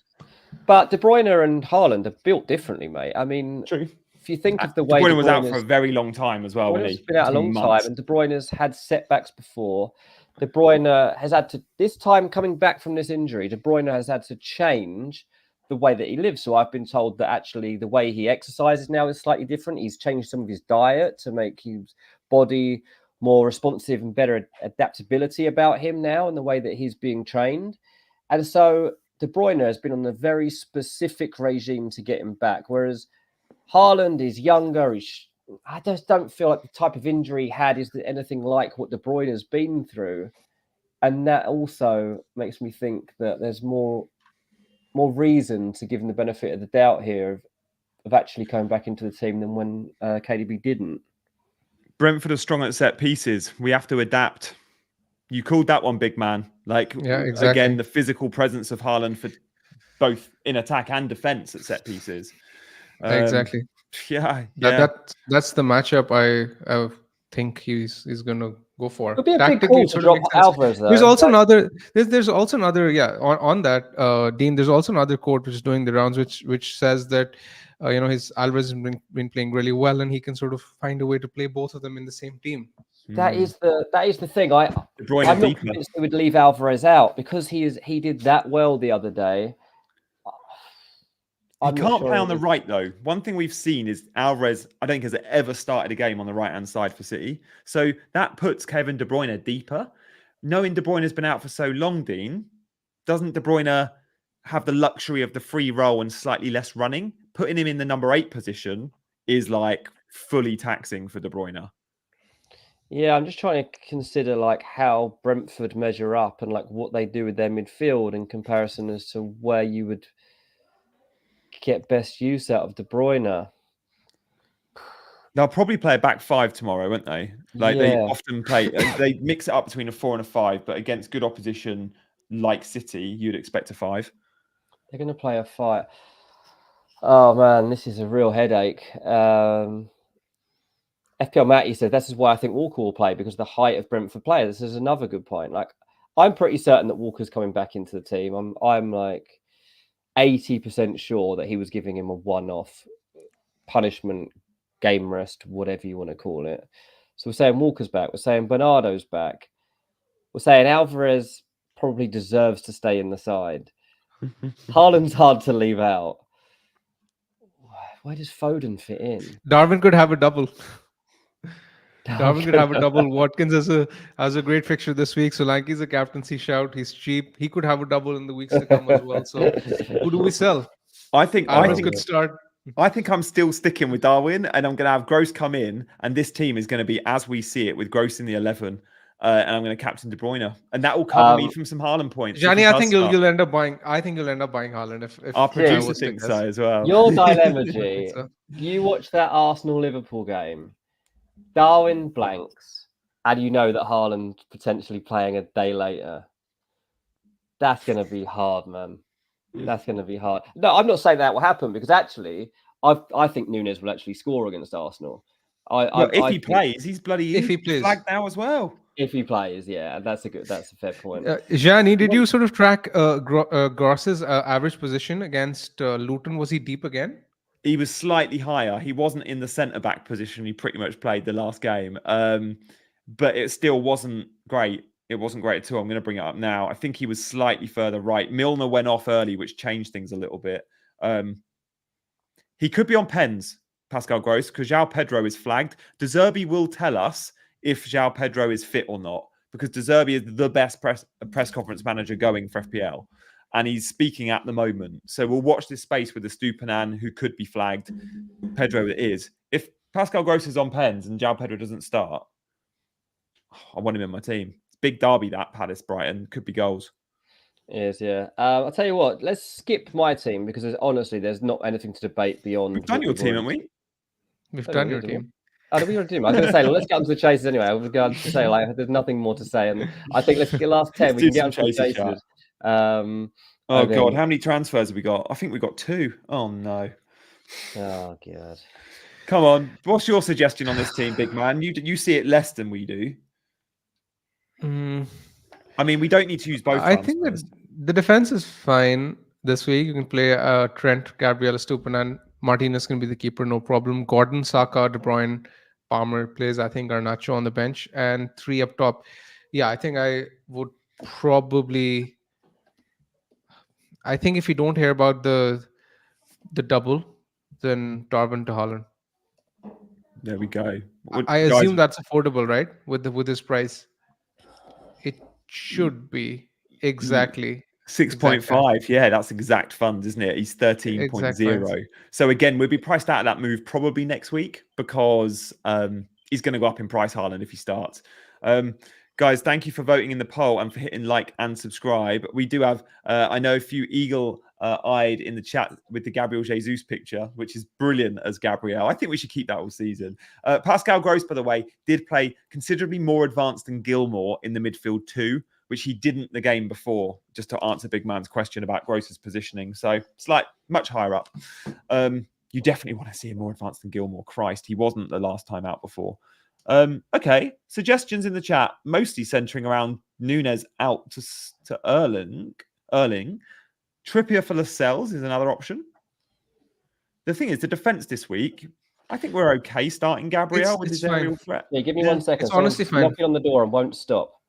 But De Bruyne and Haaland are built differently, mate. I mean, true. If you think of the way De Bruyne was out for a very long time as well, he's been out a long time, and De Bruyne's had setbacks before. De Bruyne has had to, this time coming back from this injury, De Bruyne has had to change the way that he lives. So I've been told that actually the way he exercises now is slightly different. He's changed some of his diet to make his body more responsive and better adaptability about him now and the way that he's being trained. And so De Bruyne has been on a very specific regime to get him back, whereas Haaland is younger. I just don't feel like the type of injury he had is anything like what De Bruyne has been through. And that also makes me think that there's more reason to give him the benefit of the doubt here of actually coming back into the team than when KDB didn't. Brentford are strong at set pieces. We have to adapt. You called that one, big man. Like, exactly. Again, the physical presence of Haaland for both in attack and defense at set pieces. Exactly. Yeah. That's the matchup I think he's going to go for. It'll be a big call to drop Alvarez, though. There's also another. There's also another. Yeah, on that, Dean. There's also another quote which is doing the rounds, which says that his Alvarez has been playing really well, and he can sort of find a way to play both of them in the same team. That is the thing. I'm not convinced he would leave Alvarez out because he did that well the other day. He can't play on the right, though. One thing we've seen is Alvarez, I don't think, has ever started a game on the right-hand side for City. So that puts Kevin De Bruyne deeper. Knowing De Bruyne has been out for so long, Dean, doesn't De Bruyne have the luxury of the free role and slightly less running? Putting him in the number 8 position is like fully taxing for De Bruyne. Yeah, I'm just trying to consider like how Brentford measure up and like what they do with their midfield in comparison as to where you would get best use out of De Bruyne. They'll probably play a back 5 tomorrow, won't they? They often play, they mix it up between a 4 and a 5, but against good opposition like City, you'd expect a 5. They're going to play a 5. Oh man, this is a real headache. FPL Matty said this is why I think Walker will play, because of the height of Brentford players. This is another good point. Like, I'm pretty certain that Walker's coming back into the team. I'm like 80% sure that he was giving him a one-off punishment, game rest, whatever you want to call it. So we're saying Walker's back. We're saying Bernardo's back. We're saying Alvarez probably deserves to stay in the side. Haaland's hard to leave out. Where does Foden fit in? Darwin could have a double. Darwin could have a double. Watkins has a great fixture this week. Solanke's a captaincy shout. He's cheap. He could have a double in the weeks to come as well. So who do we sell? I think Alvarez could start. I think I'm still sticking with Darwin, and I'm going to have Gross come in, and this team is going to be as we see it with Gross in the 11, and I'm going to captain De Bruyne, and that will cover me from some Haaland points. Gianni, I think you'll end up buying. I think you'll end up buying Haaland if our producer thinks so as well. Your dilemma, G. You watch that Arsenal-Liverpool game. Darwin blanks, and you know that Haaland potentially playing a day later. That's going to be hard, man. That's going to be hard. No, I'm not saying that will happen, because actually, I think Núñez will actually score against Arsenal. If he plays, he's bloody if he plays flagged now as well. If he plays, yeah, that's a fair point. Gianni, did you sort of track Gross's average position against Luton? Was he deep again? He was slightly higher. He wasn't in the centre-back position. He pretty much played the last game. But it still wasn't great. It wasn't great at all. I'm going to bring it up now. I think he was slightly further right. Milner went off early, which changed things a little bit. He could be on pens, Pascal Gross, because João Pedro is flagged. De Zerbi will tell us if João Pedro is fit or not, because De Zerbi is the best press conference manager going for FPL. And he's speaking at the moment. So we'll watch this space with the Stupinan, who could be flagged. Pedro is. If Pascal Gross is on pens and João Pedro doesn't start, I want him in my team. It's big derby, that Palace Brighton. Could be goals. It is, yeah. I'll tell you what, let's skip my team, because honestly, there's not anything to debate beyond. We've done your team, haven't we? We've done your team. Oh, we already do. I was going to say, let's get on to the chases anyway. I was going to say, like, there's nothing more to say. And I think let's get the last 10. We can get on to the chases. God, how many transfers have we got? I think we got 2. Oh no. Oh god. Come on. What's your suggestion on this team, big man? You see it less than we do. I mean, we don't need to use both. I think that the defense is fine this week. You can play Trent, Gabriel, Stupinan, Martinez can be the keeper, no problem. Gordon, Saka, De Bruyne, Palmer plays. I think Garnacho on the bench, and 3 up top. Yeah, I think I would probably. I think if you don't hear about the double, then Darwin to Haaland. There we go. I assume that's affordable, right? With this price, it should be exactly 6.5. Yeah, that's exact funds, isn't it? He's 13.0. So again, we'll be priced out of that move probably next week because he's going to go up in price, Haaland, if he starts. Guys, thank you for voting in the poll and for hitting like and subscribe. We do have, I know, a few eagle-eyed in the chat with the Gabriel Jesus picture, which is brilliant as Gabriel. I think we should keep that all season. Pascal Gross, by the way, did play considerably more advanced than Gilmore in the midfield too, which he didn't the game before, just to answer Big Man's question about Gross's positioning. So it's like much higher up. You definitely want to see him more advanced than Gilmore. Christ, he wasn't the last time out before. Okay, suggestions in the chat, mostly centering around Nunes out to Erling. Trippier for Lascelles is another option. The thing is, the defense this week, I think we're okay starting Gabriel with his aerial threat. Yeah, give me 1 second. It's honestly fine. Knocking on the door and won't stop.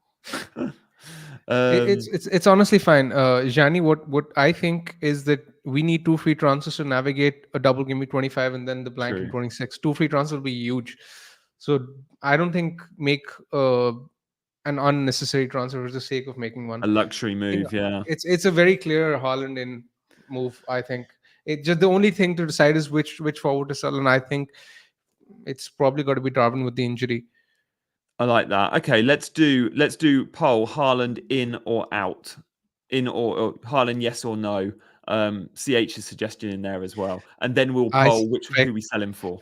It's honestly fine. Gianni, what I think is that we need 2 free transfers to navigate a double game week 25 and then the blank in 26. 2 free transfers will be huge. So I don't think make an unnecessary transfer for the sake of making one. A luxury move, yeah. It's a very clear Haaland in move, I think. It just the only thing to decide is which forward to sell, and I think it's probably got to be Darwin with the injury. I like that. Okay, let's do poll Haaland in or out. In or Haaland yes or no. CH's suggestion in there as well. And then we'll poll who we sell him for.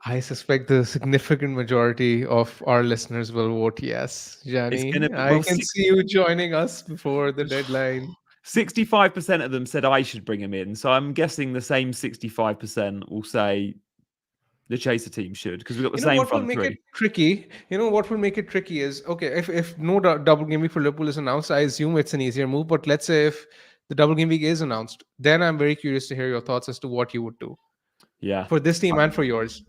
I suspect the significant majority of our listeners will vote yes, Gianni. I can see you joining us before the deadline. 65% of them said I should bring him in. So I'm guessing the same 65% will say the Chaser team should, because we've got the same front three. What will make it tricky is, okay, if no double game week for Liverpool is announced, I assume it's an easier move. But let's say if the double game week is announced, then I'm very curious to hear your thoughts as to what you would do. Yeah. For this team and for yours.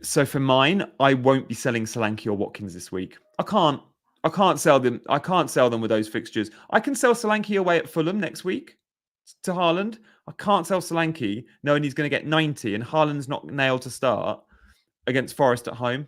So for mine, I won't be selling Solanke or Watkins this week. I can't sell them. I can't sell them with those fixtures. I can sell Solanke away at Fulham next week to Haaland. I can't sell Solanke knowing he's going to get 90 and Haaland's not nailed to start against Forest at home.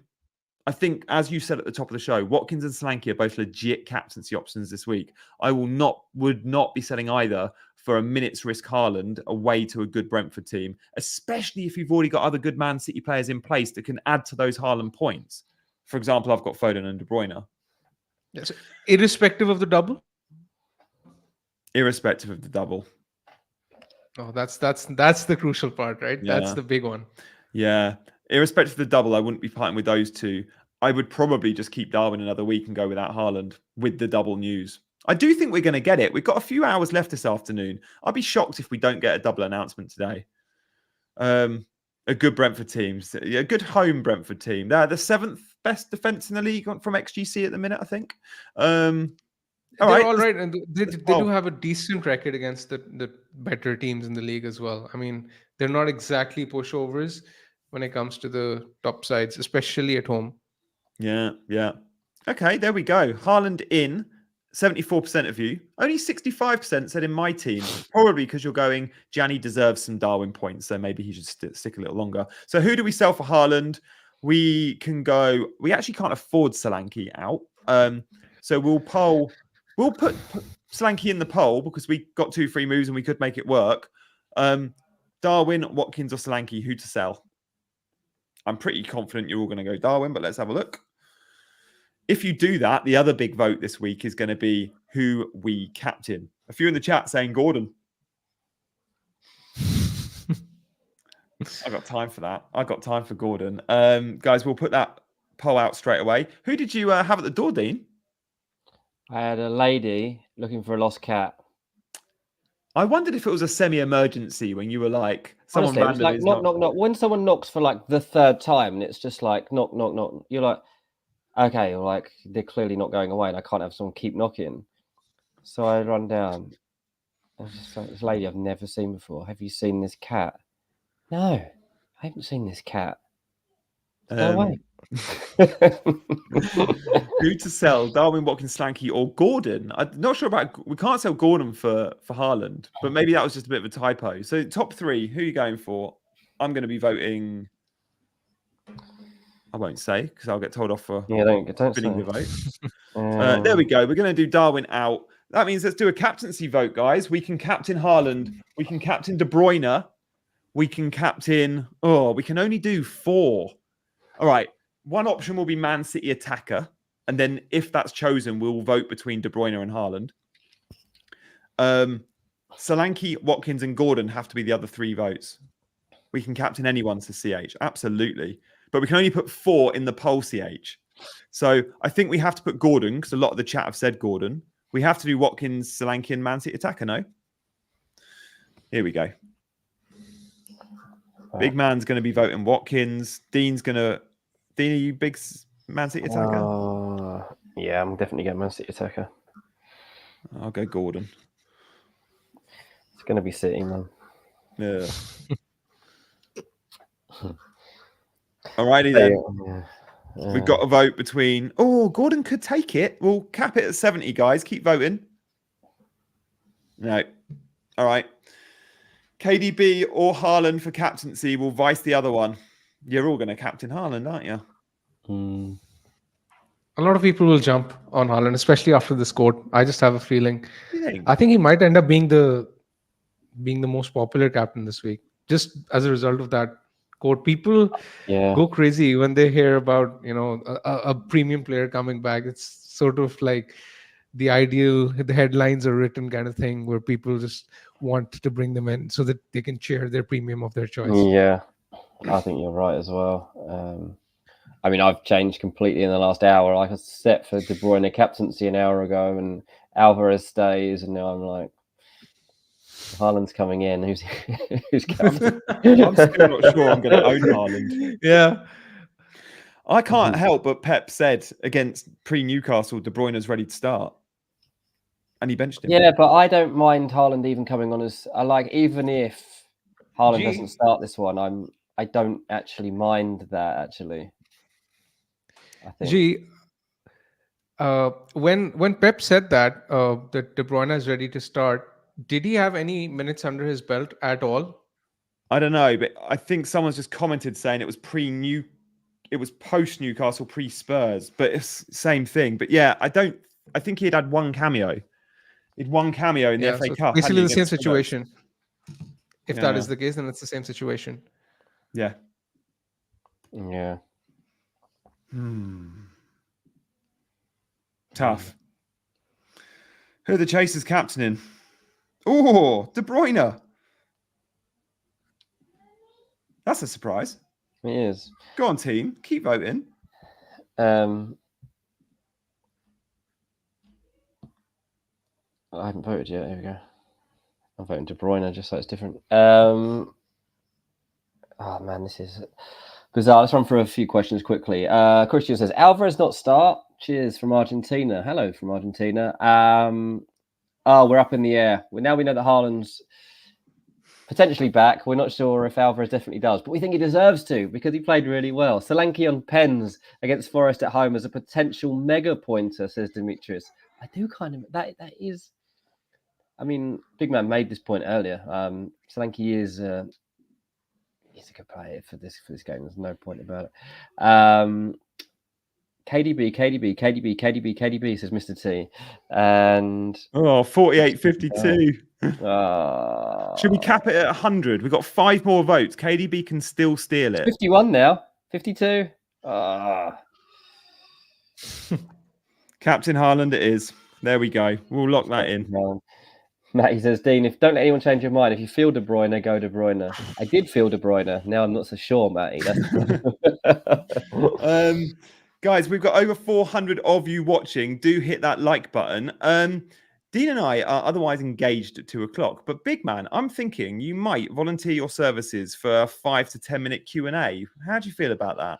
I think, as you said at the top of the show, Watkins and Solanke are both legit captaincy options this week. I would not be selling either for a minute's risk Haaland away to a good Brentford team, especially if you've already got other good Man City players in place that can add to those Haaland points. For example, I've got Foden and De Bruyne. Yes. Irrespective of the double? Irrespective of the double. Oh, that's the crucial part, right? Yeah. That's the big one. Yeah. Irrespective of the double, I wouldn't be parting with those two. I would probably just keep Darwin another week and go without Haaland with the double news. I do think we're going to get it. We've got a few hours left this afternoon. I'd be shocked if we don't get a double announcement today. A good Brentford team. A good home Brentford team. They're the 7th best defence in the league from XGC at the minute, I think. They're all right. And they do have a decent record against the better teams in the league as well. I mean, they're not exactly pushovers when it comes to the top sides, especially at home. Yeah. Okay, there we go. Haaland in. 74% of you. Only 65% said in my team. Probably because you're going, Gianni deserves some Darwin points, so maybe he should stick a little longer. So who do we sell for Haaland? We actually can't afford Solanke out. So we'll put Solanke in the poll because we got 2 free moves and we could make it work. Darwin, Watkins or Solanke, who to sell? I'm pretty confident you're all going to go Darwin, but let's have a look. If you do that, the other big vote this week is going to be who we captain. A few in the chat saying Gordon. I got time for that. I got time for Gordon. Guys, we'll put that poll out straight away. Who did you have at the door, Dean? I had a lady looking for a lost cat. I wondered if it was a semi-emergency when you were like, someone honestly, it was like knock. When someone knocks for like the 3rd time and it's just like knock. You're like, okay, like they're clearly not going away and I can't have someone keep knocking. So I run down. I was just like, this lady I've never seen before. Have you seen this cat? No, I haven't seen this cat. Go away. Who to sell? Darwin, Watkins, Solanke, or Gordon? I'm not sure about. We can't sell Gordon for Haaland, but maybe that was just a bit of a typo. So top 3, who are you going for? I'm going to be voting. I won't say because I'll get told off for don't spinning the vote. There we go. We're going to do Darwin out. That means let's do a captaincy vote, guys. We can captain Haaland. We can captain De Bruyne. We can captain... Oh, we can only do 4. All right. One option will be Man City attacker. And then if that's chosen, we'll vote between De Bruyne and Haaland. Solanke, Watkins, and Gordon have to be the other 3 votes. We can captain anyone to CH. Absolutely. But we can only put 4 in the poll CH. So I think we have to put Gordon, because a lot of the chat have said Gordon. We have to do Watkins, Solanke, and Man City attacker, no? Here we go. Big man's going to be voting Watkins. Dean's going to... Dean, are you big Man City attacker? Yeah, I'm definitely getting Man City attacker. I'll go Gordon. It's going to be City, man. Yeah. Alrighty then. We've got a vote between... Oh, Gordon could take it. We'll cap it at 70, guys. Keep voting. No. All right. KDB or Haaland for captaincy will vice the other one. You're all going to captain Haaland, aren't you? A lot of people will jump on Haaland, especially after this quote. I just have a feeling. You I think he might end up being the most popular captain this week, just as a result of that quote. People go crazy when they hear about a premium player coming back. It's sort of like the headlines are written kind of thing, where people just want to bring them in so that they can cheer their premium of their choice. Yeah, I think you're right as well. I mean, I've changed completely in the last hour. I was set for De Bruyne captaincy an hour ago, and Alvarez stays, and now I'm like, Haaland's coming in. Who's captain? I'm still not sure I'm going to own Haaland. Yeah. I can't help but Pep said against pre-Newcastle, De Bruyne's ready to start. And he benched him. Yeah, but I don't mind Haaland even coming on as... even if Haaland doesn't start this one, I don't actually mind that, actually. I think. When Pep said that De Bruyne is ready to start, did he have any minutes under his belt at all? I don't know, but I think someone's just commented saying it was post Newcastle, pre Spurs, but it's same thing. But yeah, I think he had one cameo. He'd one cameo in the FA Cup. Basically the same situation. If that is the case, then it's the same situation. Yeah. Yeah. Tough. Who are the Chasers captaining? Oh, De Bruyne. That's a surprise. It is. Go on, team. Keep voting. I haven't voted yet. Here we go. I'm voting De Bruyne just so it's different. Oh, man, this is bizarre. Let's run through a few questions quickly. Christian says, Alvarez not start. Cheers from Argentina. Hello from Argentina. We're up in the air. Now we know that Haaland's potentially back. We're not sure if Alvarez definitely does, but we think he deserves to because he played really well. Solanke on pens against Forest at home as a potential mega pointer, says Demetrius. I do kind of... That is... I mean, Big Man made this point earlier. Solanke is... he's a good player for this game. There's no point about it. KDB, says Mr. T. And... 48-52. Should we cap it at 100? We've got 5 more votes. KDB can still steal it. 51 now. 52. Captain Haaland it is. There we go. We'll lock that in. Matty says, Dean, don't let anyone change your mind. If you feel De Bruyne, go De Bruyne. I did feel De Bruyne. Now I'm not so sure, Matty. Guys, we've got over 400 of you watching. Do hit that like button. Dean and I are otherwise engaged at 2:00, but Big Man, I'm thinking you might volunteer your services for a 5 to 10 minute Q&A. How do you feel about that?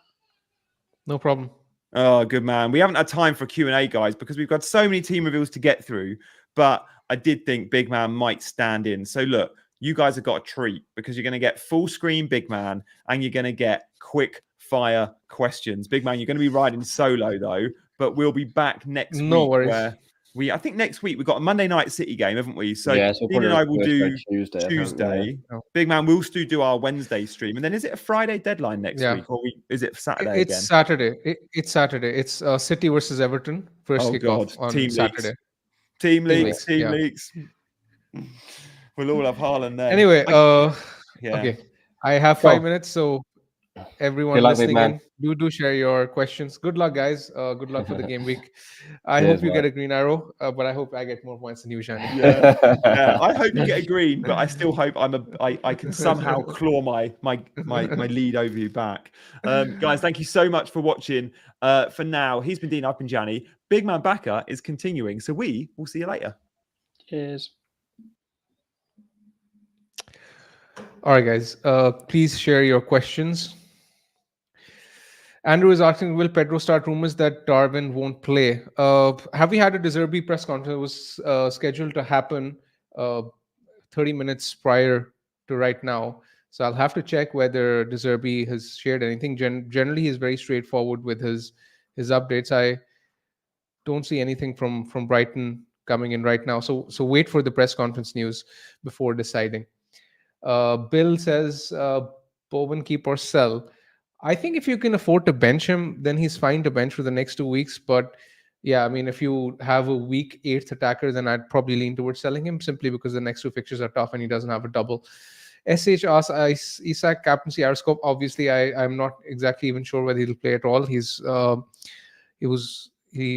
No problem. Oh, good man. We haven't had time for Q&A, guys, because we've got so many team reveals to get through, but I did think Big Man might stand in. So look, you guys have got a treat because you're going to get full screen Big Man and you're going to get quick fire questions. Big Man, you're going to be riding solo though, but we'll be back next week. No worries. I think next week we've got a Monday night City game, haven't we? So so Dean and I will do Tuesday. Big Man, we'll still do our Wednesday stream. And then is it a Friday deadline next week or is it Saturday again? Saturday. It's Saturday. It's City versus Everton. First kickoff on Saturday. Team leaks, leaks. We'll all have Haaland then. Anyway, yeah. Okay. I have 5 minutes, so everyone listening in, do share your questions. Good luck, guys. Good luck for the game week. I hope you get a green arrow, but I hope I get more points than you, Shani. Yeah. I hope you get a green, but I still hope I can somehow claw my lead over you back. Guys, thank you so much for watching. For now, he's been Dean, I've been Janny. Big Man Backer is continuing, so we will see you later. Cheers. All right, guys. Please share your questions. Andrew is asking, will Pedro start? Rumors that Darwin won't play. Have we had a De Zerbi press conference? It was scheduled to happen 30 minutes prior to right now. So I'll have to check whether De Zerbi has shared anything. Generally, he's very straightforward with his updates. I don't see anything from Brighton coming in right now. So wait for the press conference news before deciding. Bill says, Bowen keep or sell. I think if you can afford to bench him, then he's fine to bench for the next 2 weeks. But yeah, I mean, if you have a weak 8th attacker, then I'd probably lean towards selling him simply because the next 2 fixtures are tough and he doesn't have a double. SH asks, Isak, captaincy, Arscope. Obviously, I'm not exactly even sure whether he'll play at all. He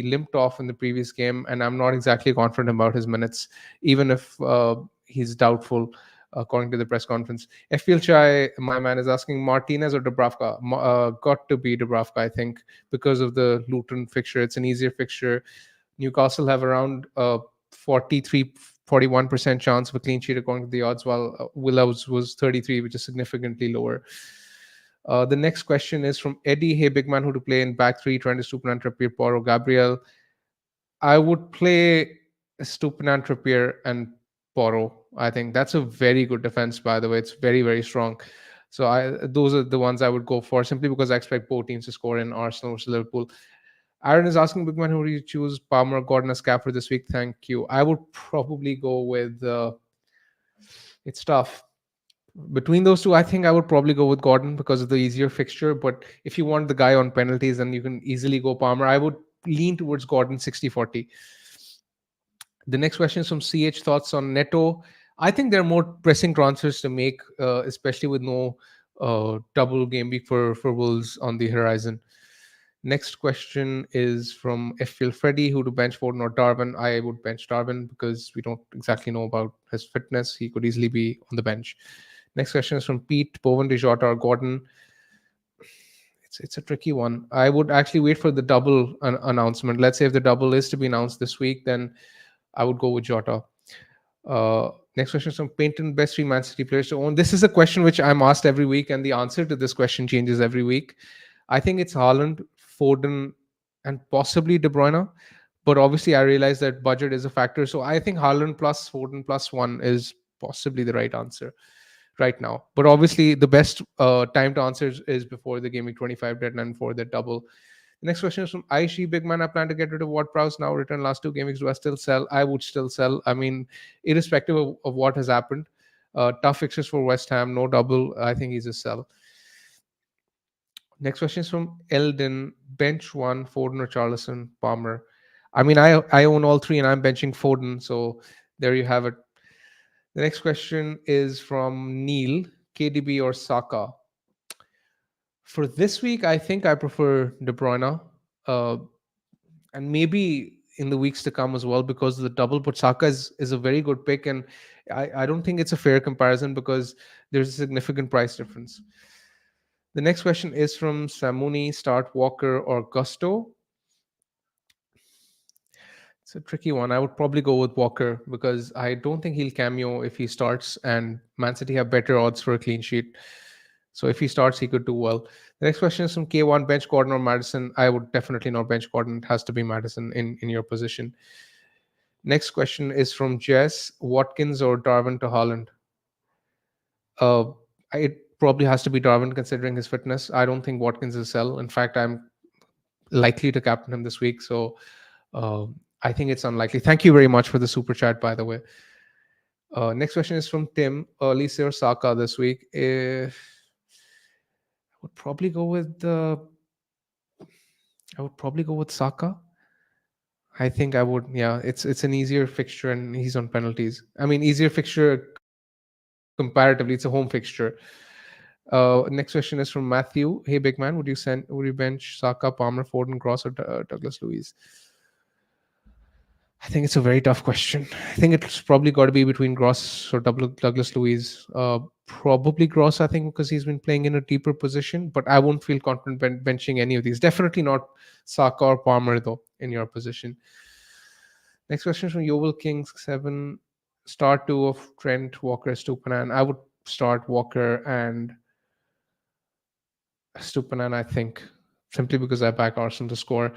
limped off in the previous game, and I'm not exactly confident about his minutes, even if he's doubtful, according to the press conference. FPL Chai, my man, is asking Martinez or Dubravka. Got to be Dubravka, I think, because of the Luton fixture. It's an easier fixture. Newcastle have around 41% chance of a clean sheet according to the odds, while Willows was 33, which is significantly lower. The next question is from Eddie. Hey, big man, who to play in back three? Trent, Stupinan, Trippier, Porro, Gabriel. I would play Stupinan, Trippier, and Porro. I think that's a very good defense, by the way. It's very, very strong. So those are the ones I would go for, simply because I expect both teams to score in Arsenal versus Liverpool. Aaron is asking, big man, who do you choose? Palmer, Gordon, as cap for this week? Thank you. I would probably go with... it's tough. Between those two, I think I would probably go with Gordon because of the easier fixture. But if you want the guy on penalties, then you can easily go Palmer. I would lean towards Gordon 60-40. The next question is from CH. Thoughts on Neto? I think there are more pressing transfers to make, especially with no double game week for Wolves on the horizon. Next question is from FPL Freddy. Who to bench, Foden or Darwin? I would bench Darwin because we don't exactly know about his fitness. He could easily be on the bench. Next question is from Pete. Bowen, Jota or Gordon? It's a tricky one. I would actually wait for the double announcement. Let's say if the double is to be announced this week, then I would go with Jota. Next question is from Painton. Best 3 Man City players to own. This is a question which I'm asked every week, and the answer to this question changes every week. I think it's Haaland, Foden, and possibly De Bruyne. But obviously, I realize that budget is a factor. So I think Haaland plus Foden plus 1 is possibly the right answer right now. But obviously, the best time to answer is before the game week 25 deadline for the double. The next question is from Aishi. Big man, I plan to get rid of Ward-Prowse now. Return last 2 game weeks. Do I still sell? I would still sell. I mean, irrespective of what has happened. Tough fixtures for West Ham. No double. I think he's a sell. Next question is from Eldon. Bench 1, Foden or Charlison, Palmer. I mean, I own all 3 and I'm benching Foden. So there you have it. The next question is from Neil. KDB or Saka? For this week, I think I prefer De Bruyne. And maybe in the weeks to come as well because of the double. But Saka is a very good pick. And I don't think it's a fair comparison because there's a significant price difference. The next question is from Samuni. Start Walker or Gusto? It's a tricky one. I would probably go with Walker because I don't think he'll cameo if he starts, and Man City have better odds for a clean sheet. So if he starts, he could do well. The next question is from K1. Bench Gordon or Madison? I would definitely not bench Gordon. It has to be Madison in your position. Next question is from Jess. Watkins or Darwin to Haaland? It probably has to be Darwin considering his fitness. I don't think Watkins is a sell. In fact, I'm likely to captain him this week. So I think it's unlikely. Thank you very much for the super chat, by the way. Next question is from Tim. Lisa or Saka this week? I would probably go with Saka. I think I would. Yeah, it's an easier fixture, and he's on penalties. I mean, easier fixture comparatively. It's a home fixture. Next question is from Matthew. Hey, big man, would you bench Saka, Palmer, Foden, Cross, or Douglas Luiz? I think it's a very tough question. I think it's probably got to be between Gross or Douglas Luiz. Probably Gross, I think, because he's been playing in a deeper position. But I won't feel confident benching any of these. Definitely not Saka or Palmer, though, in your position. Next question is from Yovel Kings 7. Start 2 of Trent, Walker, Stupinan. I would start Walker and Stupinan, I think, simply because I back Arsenal to score.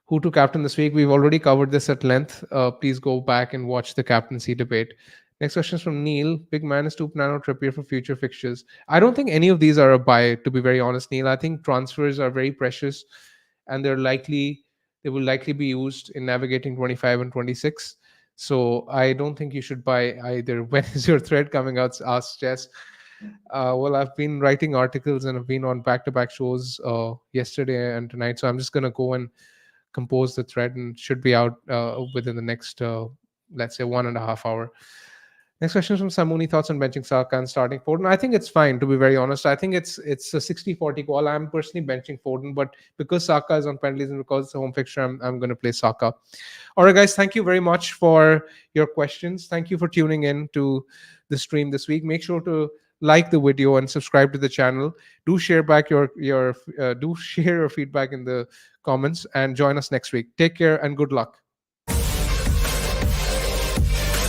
Who to captain this week? We've already covered this at length. Please go back and watch the captaincy debate. Next question is from Neil. Big man is Stupinan or Trippier for future fixtures? I don't think any of these are a buy, to be very honest, Neil. I think transfers are very precious, and they will likely be used in navigating 25 and 26. So I don't think you should buy either. When is your thread coming out? Asked Jess. Well, I've been writing articles and I've been on back-to-back shows yesterday and tonight. So I'm just going to go and compose the thread, and should be out within the next, let's say, 1.5 hour. Next question is from Samuni. Thoughts on benching Saka and starting Foden? I think it's fine, to be very honest. I think it's a 60-40 call. I'm personally benching Foden, but because Saka is on penalties and because it's a home fixture, I'm going to play Saka. All right, guys, thank you very much for your questions. Thank you for tuning in to the stream this week. Make sure to like the video and subscribe to the channel. Do share back your feedback in the comments, and join us next week. Take care and good luck.